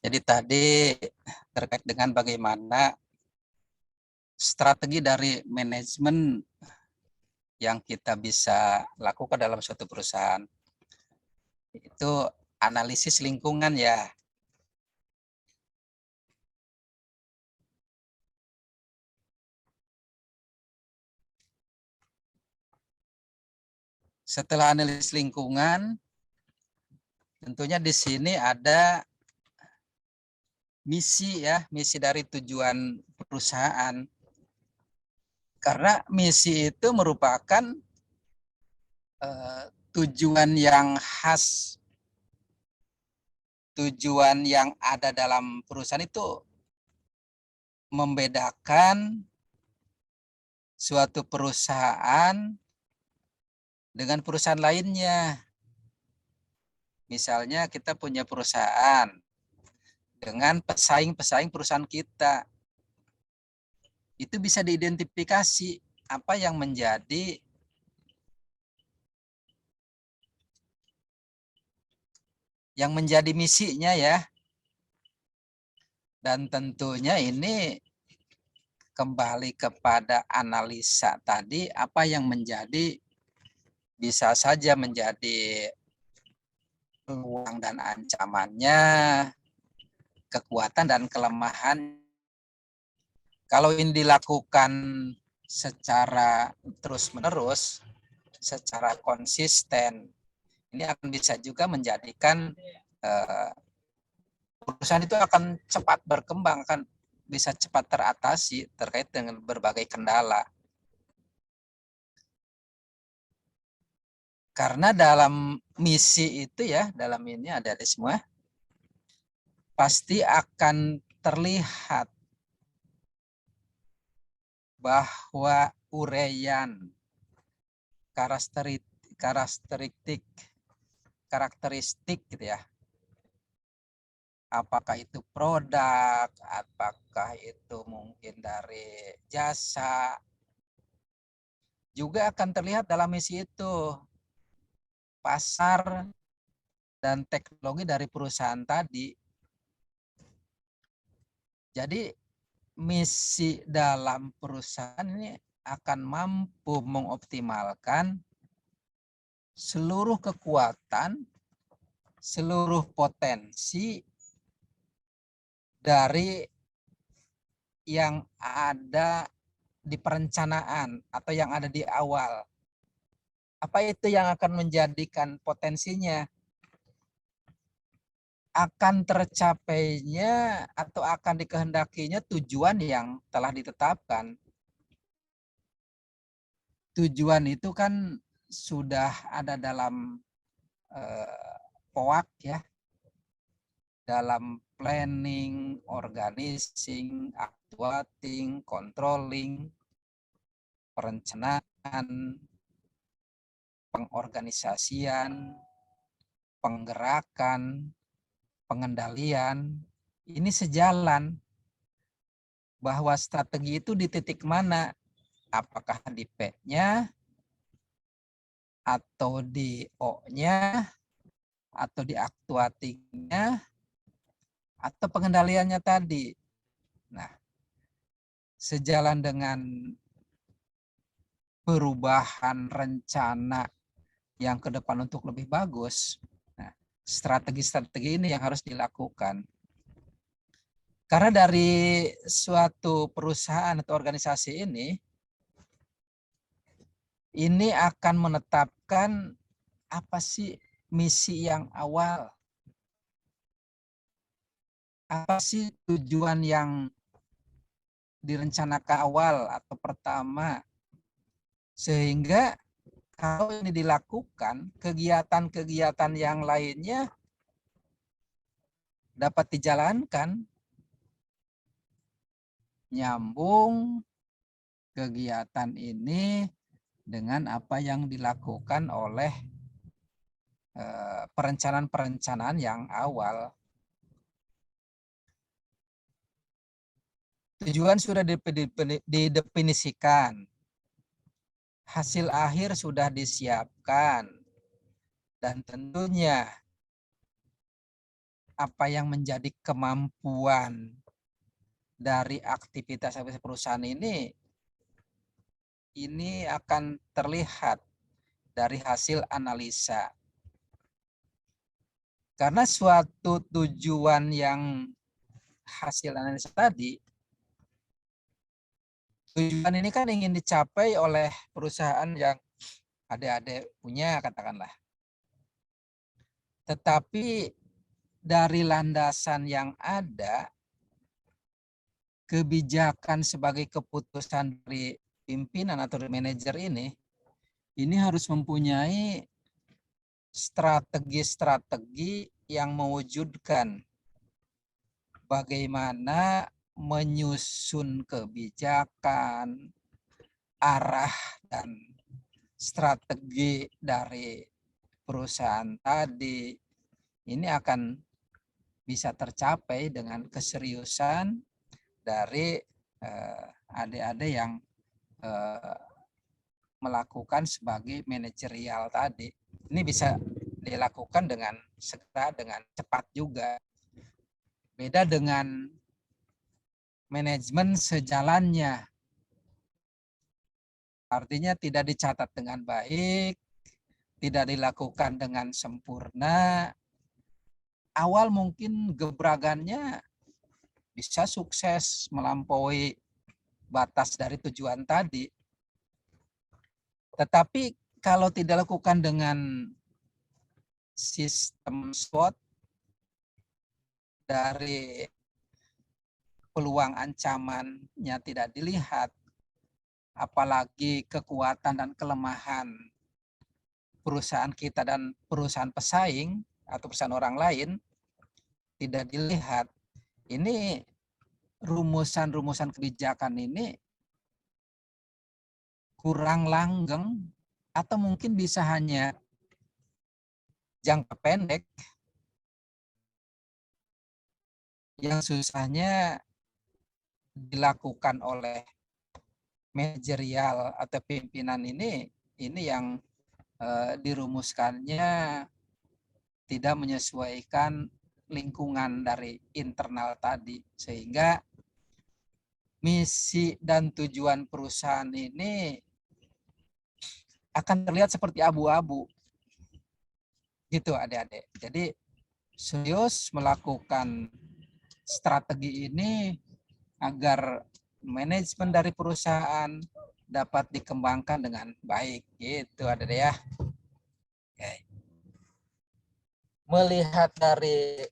Jadi tadi terkait dengan bagaimana strategi dari manajemen yang kita bisa lakukan dalam suatu perusahaan. Itu analisis lingkungan ya. Setelah analisis lingkungan, tentunya di sini ada misi ya, misi dari tujuan perusahaan. Karena misi itu merupakan tujuan yang khas, tujuan yang ada dalam perusahaan itu membedakan suatu perusahaan dengan perusahaan lainnya. Misalnya kita punya perusahaan dengan pesaing-pesaing perusahaan kita. Itu bisa diidentifikasi apa yang menjadi misinya ya. Dan tentunya ini kembali kepada analisa tadi, apa yang menjadi, bisa saja menjadi peluang dan ancamannya, kekuatan dan kelemahan. Kalau ini dilakukan secara terus-menerus, secara konsisten, ini akan bisa juga menjadikan perusahaan itu akan cepat berkembang, akan bisa cepat teratasi terkait dengan berbagai kendala. Karena dalam misi itu ya, dalam ini ada semua, pasti akan terlihat bahwa uraian karakteristik gitu ya. Apakah itu produk, apakah itu mungkin dari jasa, juga akan terlihat dalam misi itu. Pasar dan teknologi dari perusahaan tadi. Jadi misi dalam perusahaan ini akan mampu mengoptimalkan seluruh kekuatan, seluruh potensi dari yang ada di perencanaan atau yang ada di awal. Apa itu yang akan menjadikan potensinya? Akan tercapainya atau akan dikehendakinya tujuan yang telah ditetapkan. Tujuan itu kan sudah ada dalam POAK ya, dalam planning, organizing, actuating, controlling, perencanaan, pengorganisasian, penggerakan, pengendalian. Ini sejalan bahwa strategi itu di titik mana, apakah di P-nya atau di O-nya atau di actuating-nya atau pengendaliannya tadi. Nah, sejalan dengan perubahan rencana yang ke depan untuk lebih bagus, nah, strategi-strategi ini yang harus dilakukan. Karena dari suatu perusahaan atau organisasi ini akan menetapkan apa sih misi yang awal, apa sih tujuan yang direncanakan awal atau pertama, sehingga kalau ini dilakukan, kegiatan-kegiatan yang lainnya dapat dijalankan, nyambung kegiatan ini dengan apa yang dilakukan oleh perencanaan-perencanaan yang awal. Tujuan sudah didefinisikan, hasil akhir sudah disiapkan, dan tentunya apa yang menjadi kemampuan dari aktivitas perusahaan ini akan terlihat dari hasil analisa. Karena suatu tujuan yang hasil analisa tadi, tujuan ini kan ingin dicapai oleh perusahaan yang adik-adik punya, katakanlah. Tetapi dari landasan yang ada, kebijakan sebagai keputusan dari pimpinan atau manajer ini harus mempunyai strategi-strategi yang mewujudkan bagaimana menyusun kebijakan, arah dan strategi dari perusahaan tadi ini akan bisa tercapai dengan keseriusan dari adik-adik yang melakukan sebagai manajerial tadi. Ini bisa dilakukan dengan segera, dengan cepat juga. Beda dengan manajemen sejalannya. Artinya tidak dicatat dengan baik, tidak dilakukan dengan sempurna. Awal mungkin gebragannya bisa sukses melampaui batas dari tujuan tadi. Tetapi kalau tidak dilakukan dengan sistem SWOT dari peluang ancamannya tidak dilihat, apalagi kekuatan dan kelemahan perusahaan kita dan perusahaan pesaing atau perusahaan orang lain tidak dilihat, ini rumusan-rumusan kebijakan ini kurang langgeng atau mungkin bisa hanya jangka pendek yang susahnya dilakukan oleh manajerial atau pimpinan ini yang dirumuskannya tidak menyesuaikan lingkungan dari internal tadi, sehingga misi dan tujuan perusahaan ini akan terlihat seperti abu-abu gitu adik-adik. Jadi serius melakukan strategi ini agar manajemen dari perusahaan dapat dikembangkan dengan baik gitu adik-adik ya. Oke. Melihat dari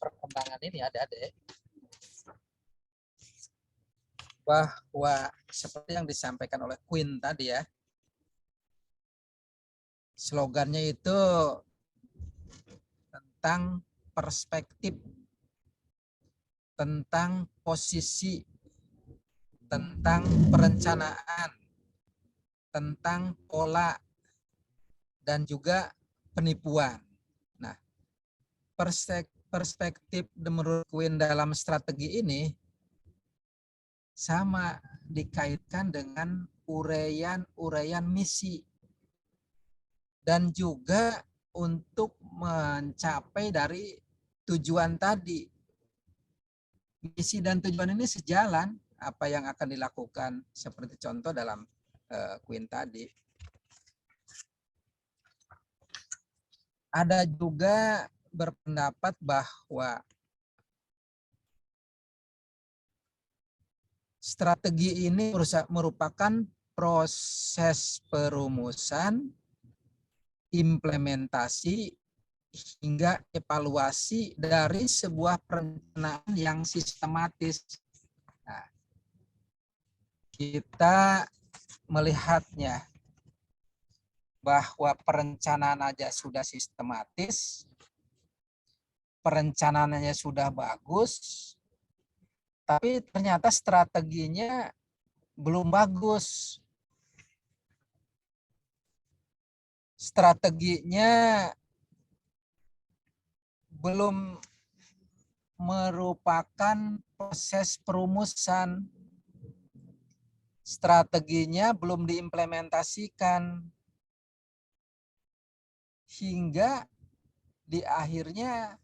perkembangan ini adik-adik, bahwa seperti yang disampaikan oleh Queen tadi ya, slogannya itu tentang perspektif, tentang posisi, tentang perencanaan, tentang pola, dan juga penipuan. Nah, perspektif menurut Queen dalam strategi ini sama dikaitkan dengan uraian misi dan juga untuk mencapai dari tujuan tadi. Misi dan tujuan ini sejalan apa yang akan dilakukan seperti contoh dalam Queen tadi. Ada juga berpendapat bahwa strategi ini merupakan proses perumusan, implementasi, hingga evaluasi dari sebuah perencanaan yang sistematis. Nah, kita melihatnya bahwa perencanaan aja sudah sistematis, perencanaannya sudah bagus, tapi ternyata strateginya belum bagus. Strateginya belum merupakan proses perumusan. Strateginya belum diimplementasikan. Hingga di akhirnya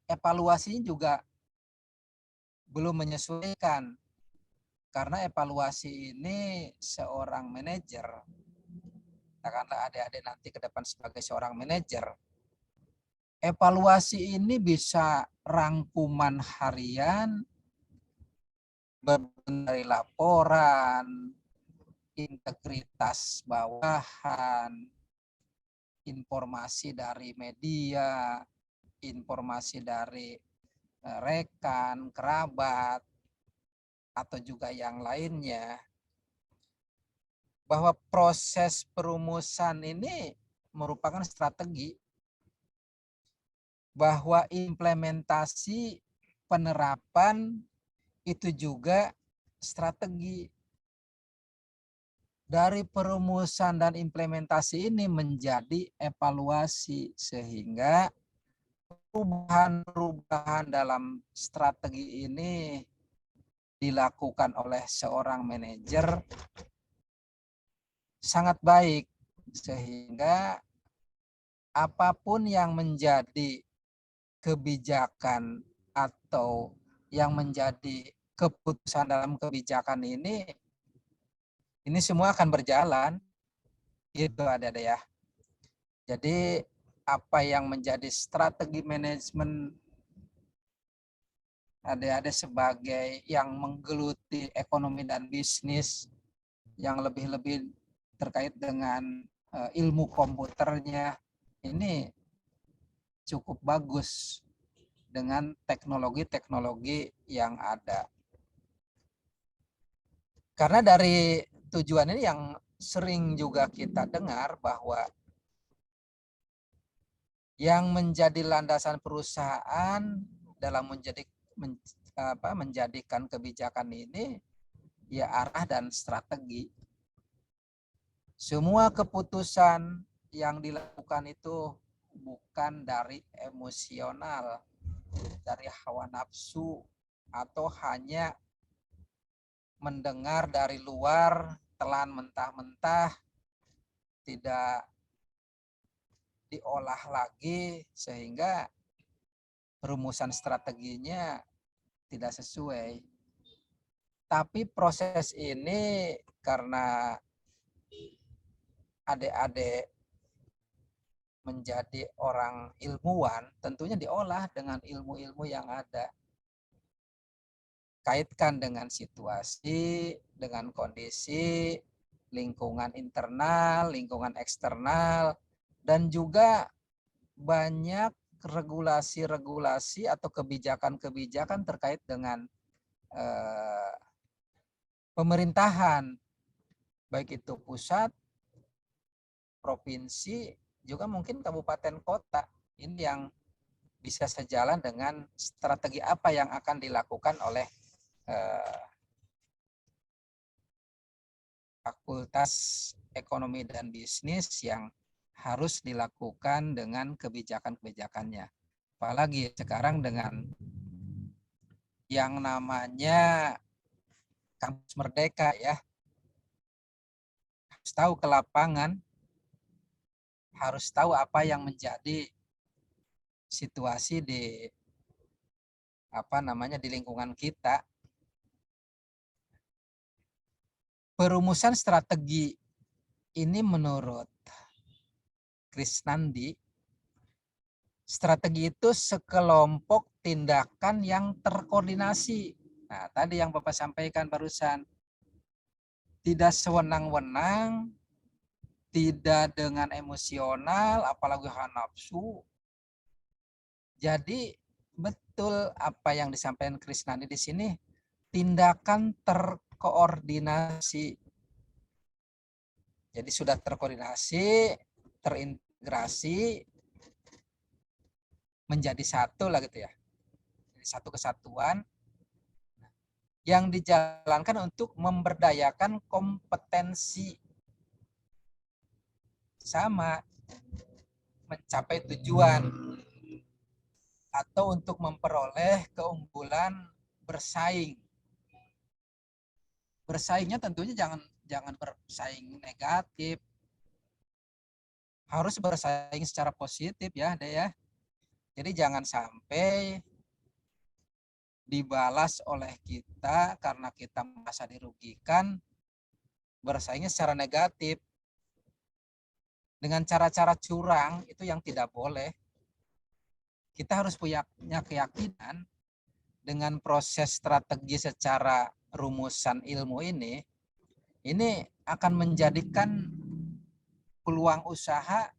evaluasinya juga belum menyesuaikan. Karena evaluasi ini seorang manajer, katakanlah adik-adik nanti ke depan sebagai seorang manajer, evaluasi ini bisa rangkuman harian, dari laporan, integritas bawahan, informasi dari media, informasi dari rekan, kerabat, atau juga yang lainnya, bahwa proses perumusan ini merupakan strategi, bahwa implementasi penerapan itu juga strategi. Dari perumusan dan implementasi ini menjadi evaluasi, sehingga perubahan-perubahan dalam strategi ini dilakukan oleh seorang manajer sangat baik, sehingga apapun yang menjadi kebijakan atau yang menjadi keputusan dalam kebijakan ini semua akan berjalan. Itu ada ya. Jadi apa yang menjadi strategi manajemen ada sebagai yang menggeluti ekonomi dan bisnis, yang lebih-lebih terkait dengan ilmu komputernya, ini cukup bagus dengan teknologi-teknologi yang ada. Karena dari tujuan ini yang sering juga kita dengar, bahwa yang menjadi landasan perusahaan dalam menjadikan kebijakan ini ya arah dan strategi. Semua keputusan yang dilakukan itu bukan dari emosional, dari hawa nafsu, atau hanya mendengar dari luar, telan mentah-mentah, tidak diolah lagi, sehingga perumusan strateginya tidak sesuai. Tapi proses ini karena adik-adik menjadi orang ilmuwan, tentunya diolah dengan ilmu-ilmu yang ada. Kaitkan dengan situasi, dengan kondisi, lingkungan internal, lingkungan eksternal, dan juga banyak regulasi-regulasi atau kebijakan-kebijakan terkait dengan pemerintahan, baik itu pusat, provinsi, juga mungkin kabupaten kota. Ini yang bisa sejalan dengan strategi apa yang akan dilakukan oleh Fakultas Ekonomi dan Bisnis yang harus dilakukan dengan kebijakan-kebijakannya. Apalagi sekarang dengan yang namanya kampus merdeka ya. Harus tahu ke lapangan, harus tahu apa yang menjadi situasi di di lingkungan kita. Perumusan strategi ini menurut Krisnandi, strategi itu sekelompok tindakan yang terkoordinasi. Nah, tadi yang Bapak sampaikan barusan, tidak sewenang-wenang, tidak dengan emosional, apalagi nafsu. Jadi betul apa yang disampaikan Krisnandi di sini, tindakan terkoordinasi. Jadi sudah terkoordinasi, terintegrasi, menjadi satu lah gitu ya. Jadi satu kesatuan yang dijalankan untuk memberdayakan kompetensi sama mencapai tujuan atau untuk memperoleh keunggulan bersaing. Bersaingnya tentunya jangan bersaing negatif. Harus bersaing secara positif ya, Dek ya. Jadi jangan sampai dibalas oleh kita karena kita merasa dirugikan, bersaingnya secara negatif dengan cara-cara curang, itu yang tidak boleh. Kita harus punya keyakinan dengan proses strategi secara rumusan ilmu ini akan menjadikan peluang usaha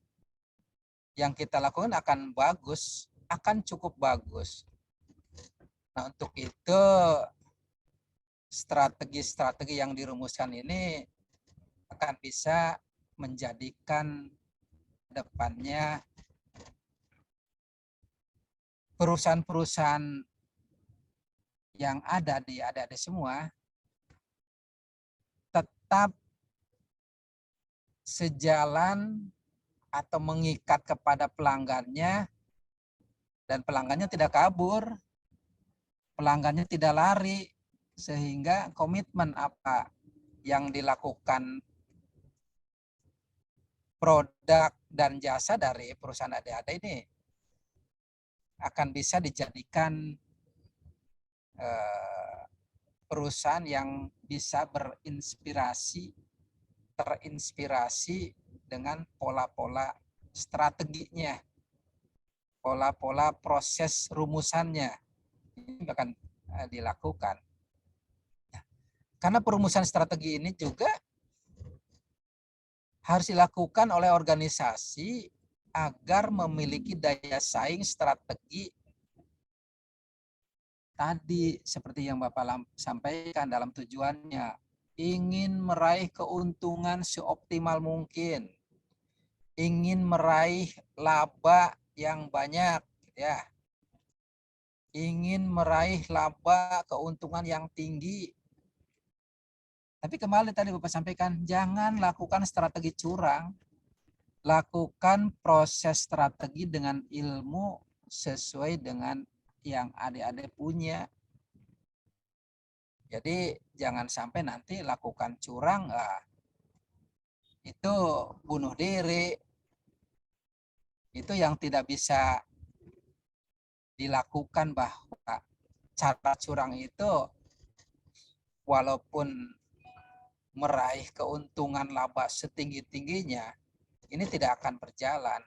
yang kita lakukan akan bagus, akan cukup bagus. Nah, untuk itu strategi-strategi yang dirumuskan ini akan bisa menjadikan depannya perusahaan-perusahaan yang ada di adik-adik semua tetap sejalan atau mengikat kepada pelanggannya, dan pelanggannya tidak kabur, pelanggannya tidak lari, sehingga komitmen apa yang dilakukan produk dan jasa dari perusahaan adik-adik ini akan bisa dijadikan perusahaan yang bisa terinspirasi dengan pola-pola strateginya, pola-pola proses rumusannya ini akan dilakukan. Karena perumusan strategi ini juga harus dilakukan oleh organisasi agar memiliki daya saing strategi tadi seperti yang Bapak sampaikan dalam tujuannya, ingin meraih keuntungan seoptimal mungkin, ingin meraih laba yang banyak, ya, ingin meraih laba keuntungan yang tinggi. Tapi kembali tadi Bapak sampaikan, jangan lakukan strategi curang, lakukan proses strategi dengan ilmu sesuai dengan yang adik-adik punya. Jadi jangan sampai nanti lakukan curang, itu bunuh diri, itu yang tidak bisa dilakukan. Bahwa cara curang itu walaupun meraih keuntungan laba setinggi-tingginya, ini tidak akan berjalan.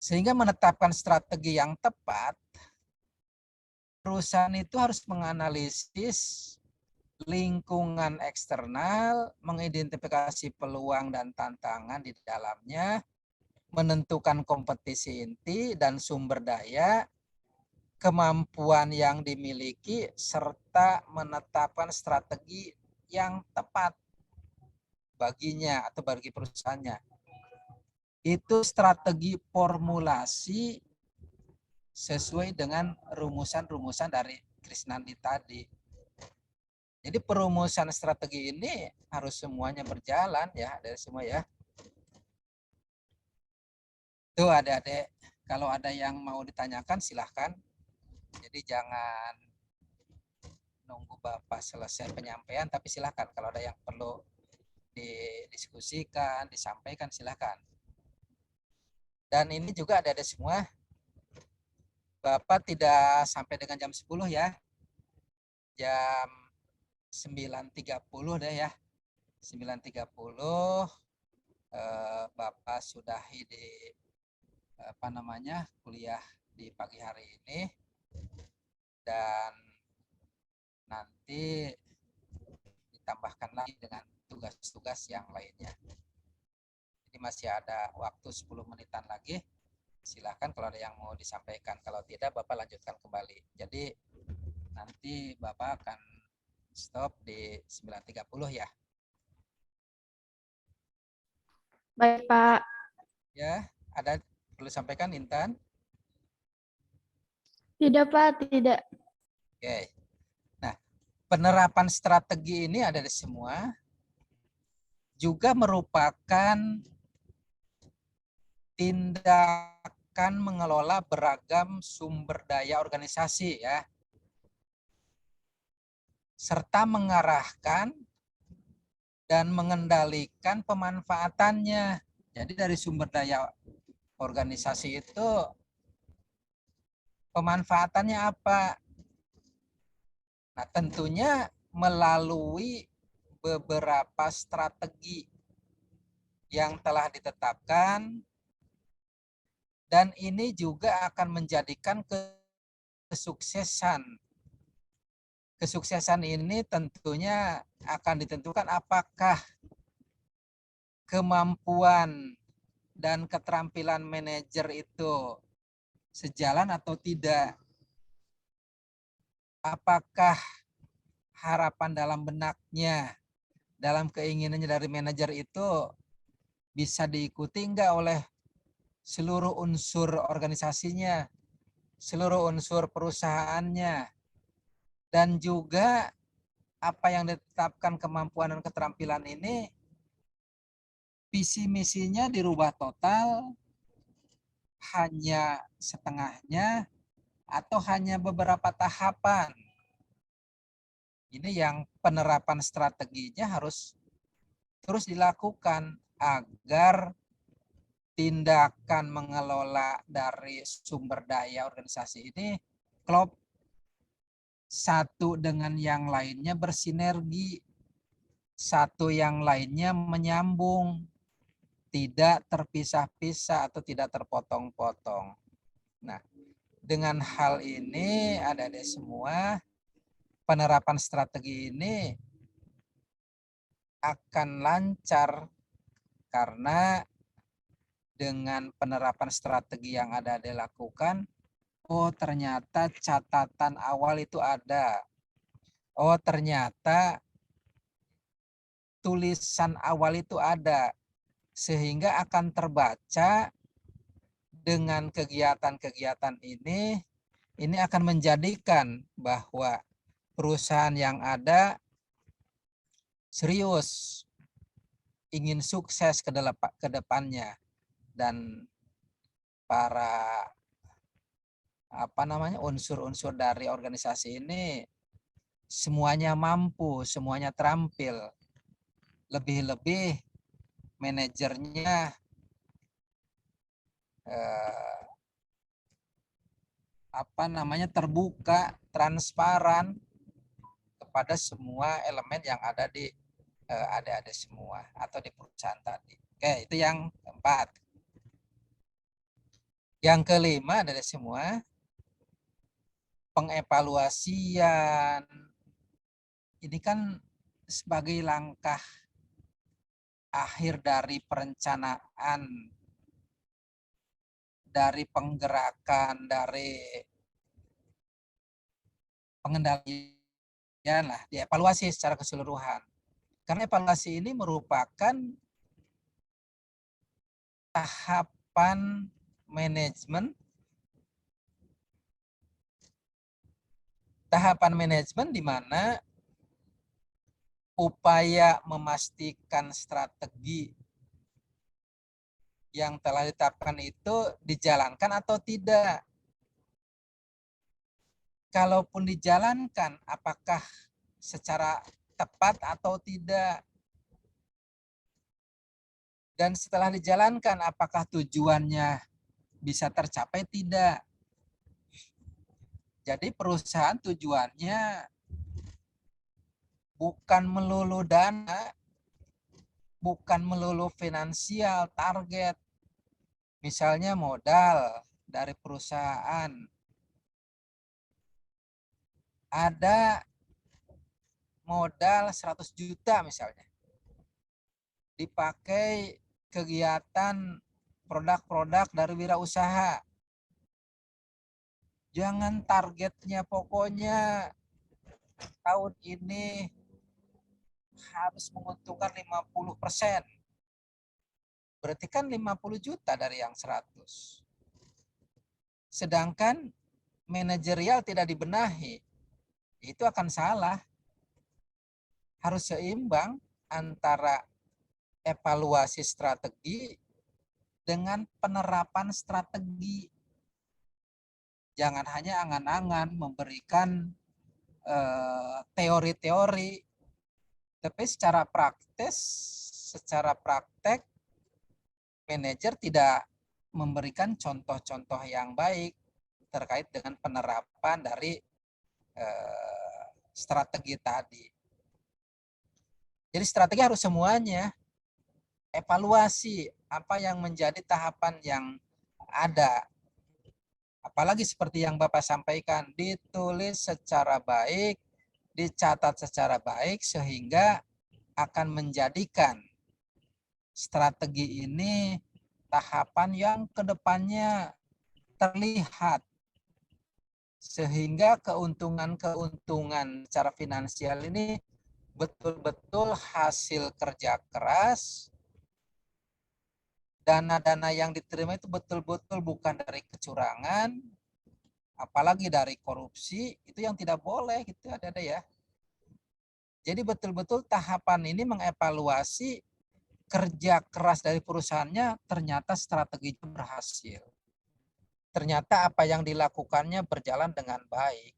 Sehingga menetapkan strategi yang tepat, perusahaan itu harus menganalisis lingkungan eksternal, mengidentifikasi peluang dan tantangan di dalamnya, menentukan kompetisi inti dan sumber daya, kemampuan yang dimiliki, serta menetapkan strategi yang tepat baginya atau bagi perusahaannya. Itu strategi formulasi sesuai dengan rumusan-rumusan dari Krisnandi tadi. Jadi perumusan strategi ini harus semuanya berjalan ya, dari semua ya. Tuh adik-adik, kalau ada yang mau ditanyakan silahkan. Jadi jangan nunggu Bapak selesai penyampaian, tapi silahkan kalau ada yang perlu didiskusikan, disampaikan silahkan. Dan ini juga ada semua, Bapak tidak sampai dengan jam 10 ya. Jam 9.30 deh ya. 9.30 Bapak sudahi di kuliah di pagi hari ini. Dan nanti ditambahkan lagi dengan tugas-tugas yang lainnya. Jadi masih ada waktu 10 menitan lagi. Silahkan kalau ada yang mau disampaikan. Kalau tidak, Bapak lanjutkan kembali. Jadi nanti Bapak akan stop di 9.30 ya. Baik, Pak. Ya, ada perlu sampaikan Intan? Tidak, Pak. Tidak. Oke. Nah, penerapan strategi ini ada di semua. Juga merupakan tindakan mengelola beragam sumber daya organisasi ya, serta mengarahkan dan mengendalikan pemanfaatannya. Jadi dari sumber daya organisasi itu pemanfaatannya apa? Nah, tentunya melalui beberapa strategi yang telah ditetapkan, dan ini juga akan menjadikan kesuksesan. Kesuksesan ini tentunya akan ditentukan apakah kemampuan dan keterampilan manajer itu sejalan atau tidak. Apakah harapan dalam benaknya, dalam keinginannya dari manajer itu bisa diikuti enggak oleh seluruh unsur organisasinya, seluruh unsur perusahaannya, dan juga apa yang ditetapkan kemampuan dan keterampilan ini visi misinya dirubah total, hanya setengahnya, atau hanya beberapa tahapan. Ini yang penerapan strateginya harus terus dilakukan agar tindakan mengelola dari sumber daya organisasi ini klop, satu dengan yang lainnya bersinergi, satu yang lainnya menyambung, tidak terpisah-pisah atau tidak terpotong-potong. Nah, dengan hal ini adik-adik semua, penerapan strategi ini akan lancar karena dengan penerapan strategi yang ada dilakukan, oh ternyata catatan awal itu ada. Oh ternyata tulisan awal itu ada. Sehingga akan terbaca dengan kegiatan-kegiatan ini akan menjadikan bahwa perusahaan yang ada serius ingin sukses ke depannya, dan para unsur-unsur dari organisasi ini semuanya mampu, semuanya terampil. Lebih-lebih manajernya terbuka, transparan kepada semua elemen yang ada di adik-adik semua atau di perusahaan tadi. Oke, itu yang keempat. Yang kelima adik-adik semua, pengevaluasian. Ini kan sebagai langkah akhir dari perencanaan, dari penggerakan, dari pengendalian lah, dievaluasi secara keseluruhan. Karena evaluasi ini merupakan tahapan manajemen di mana upaya memastikan strategi yang telah ditetapkan itu dijalankan atau tidak. Kalaupun dijalankan, apakah secara tepat atau tidak. Dan setelah dijalankan, apakah tujuannya bisa tercapai tidak. Jadi perusahaan tujuannya bukan melulu dana, bukan melulu finansial, target. Misalnya modal dari perusahaan. Ada modal 100 juta misalnya. Dipakai kegiatan produk-produk dari wirausaha. Jangan targetnya pokoknya tahun ini harus menguntungkan 50%. Berarti kan 50 juta dari yang 100. Sedangkan manajerial tidak dibenahi. Itu akan salah. Harus seimbang antara evaluasi strategi dengan penerapan strategi. Jangan hanya angan-angan memberikan teori-teori, tapi secara praktek manajer tidak memberikan contoh-contoh yang baik terkait dengan penerapan dari strategi tadi. Jadi strategi harus semuanya. Evaluasi apa yang menjadi tahapan yang ada. Apalagi seperti yang Bapak sampaikan, ditulis secara baik, dicatat secara baik sehingga akan menjadikan strategi ini tahapan yang kedepannya terlihat sehingga keuntungan-keuntungan secara finansial ini betul-betul hasil kerja keras. Dana-dana yang diterima itu betul-betul bukan dari kecurangan, apalagi dari korupsi, itu yang tidak boleh gitu ada ya. Jadi betul-betul tahapan ini mengevaluasi kerja keras dari perusahaannya, ternyata strateginya berhasil. Ternyata apa yang dilakukannya berjalan dengan baik.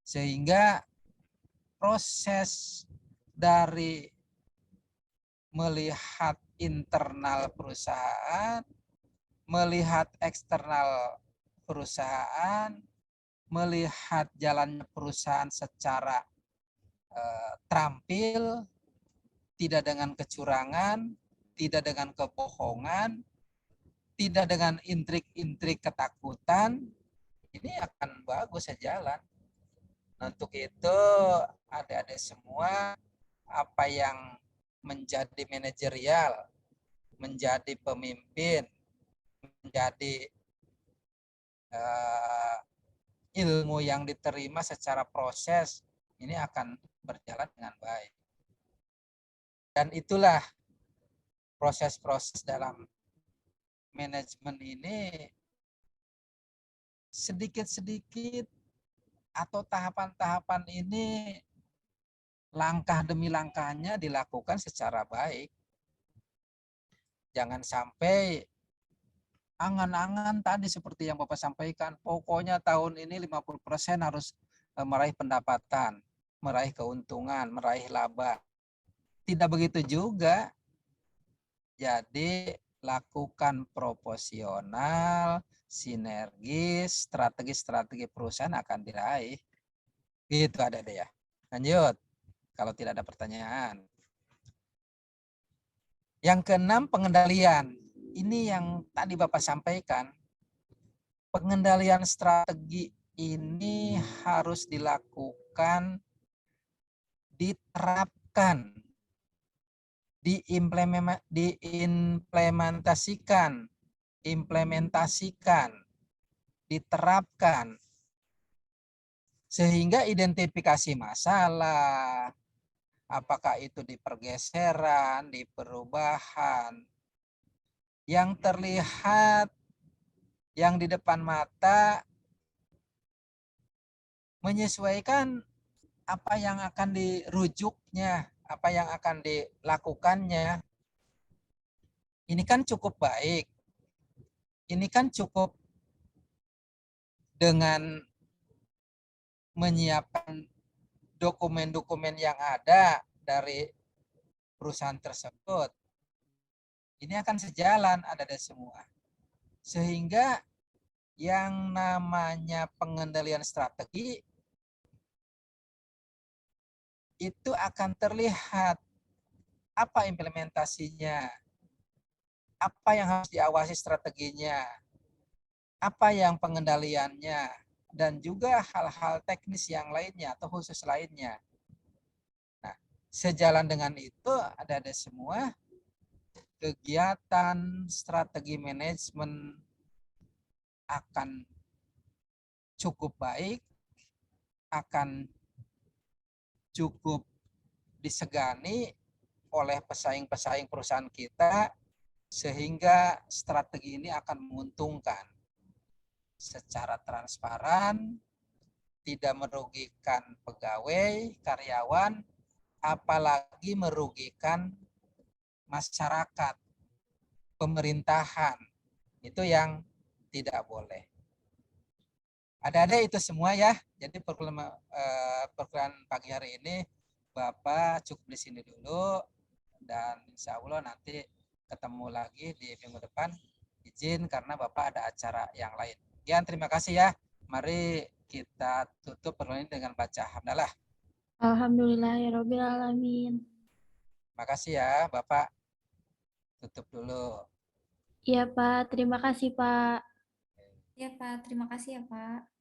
Sehingga proses dari melihat internal perusahaan, melihat eksternal perusahaan, melihat jalannya perusahaan secara terampil, tidak dengan kecurangan, tidak dengan kebohongan, tidak dengan intrik-intrik ketakutan, ini akan bagus sejalan. Untuk itu adik-adik semua, apa yang menjadi manajerial, menjadi pemimpin, menjadi ilmu yang diterima secara proses, ini akan berjalan dengan baik. Dan itulah proses-proses dalam manajemen ini sedikit-sedikit atau tahapan-tahapan ini langkah demi langkahnya dilakukan secara baik. Jangan sampai angan-angan tadi seperti yang Bapak sampaikan, pokoknya tahun ini 50% harus meraih pendapatan, meraih keuntungan, meraih laba. Tidak begitu juga. Jadi lakukan proporsional, sinergis, strategi-strategi perusahaan akan diraih. Gitu ada ya. Lanjut, kalau tidak ada pertanyaan. Yang keenam, pengendalian. Ini yang tadi Bapak sampaikan. Pengendalian strategi ini harus dilakukan, diterapkan, diimplementasikan, diterapkan, sehingga identifikasi masalah, apakah itu di pergeseran, di perubahan, yang terlihat, yang di depan mata, menyesuaikan apa yang akan dirujuknya, apa yang akan dilakukannya. Ini kan cukup baik. Ini kan cukup dengan menyiapkan dokumen-dokumen yang ada dari perusahaan tersebut. Ini akan sejalan, ada semua. Sehingga yang namanya pengendalian strategi itu akan terlihat apa implementasinya, apa yang harus diawasi strateginya, apa yang pengendaliannya, dan juga hal-hal teknis yang lainnya atau khusus lainnya. Nah, sejalan dengan itu ada semua kegiatan strategi manajemen akan cukup baik, akan cukup disegani oleh pesaing-pesaing perusahaan kita, sehingga strategi ini akan menguntungkan secara transparan, tidak merugikan pegawai, karyawan, apalagi merugikan masyarakat, pemerintahan. Itu yang tidak boleh. Ada itu semua ya. Jadi perkuliahan pagi hari ini Bapak cukup di sini dulu, dan insya Allah nanti ketemu lagi di minggu depan. izin karena Bapak ada acara yang lain. Sekian, terima kasih ya. Mari kita tutup pertemuan ini dengan baca hamdalah. Alhamdulillahirobbilalamin. Terima kasih ya, Bapak. Tutup dulu. Iya Pak, terima kasih Pak. Ya Pak, terima kasih ya Pak.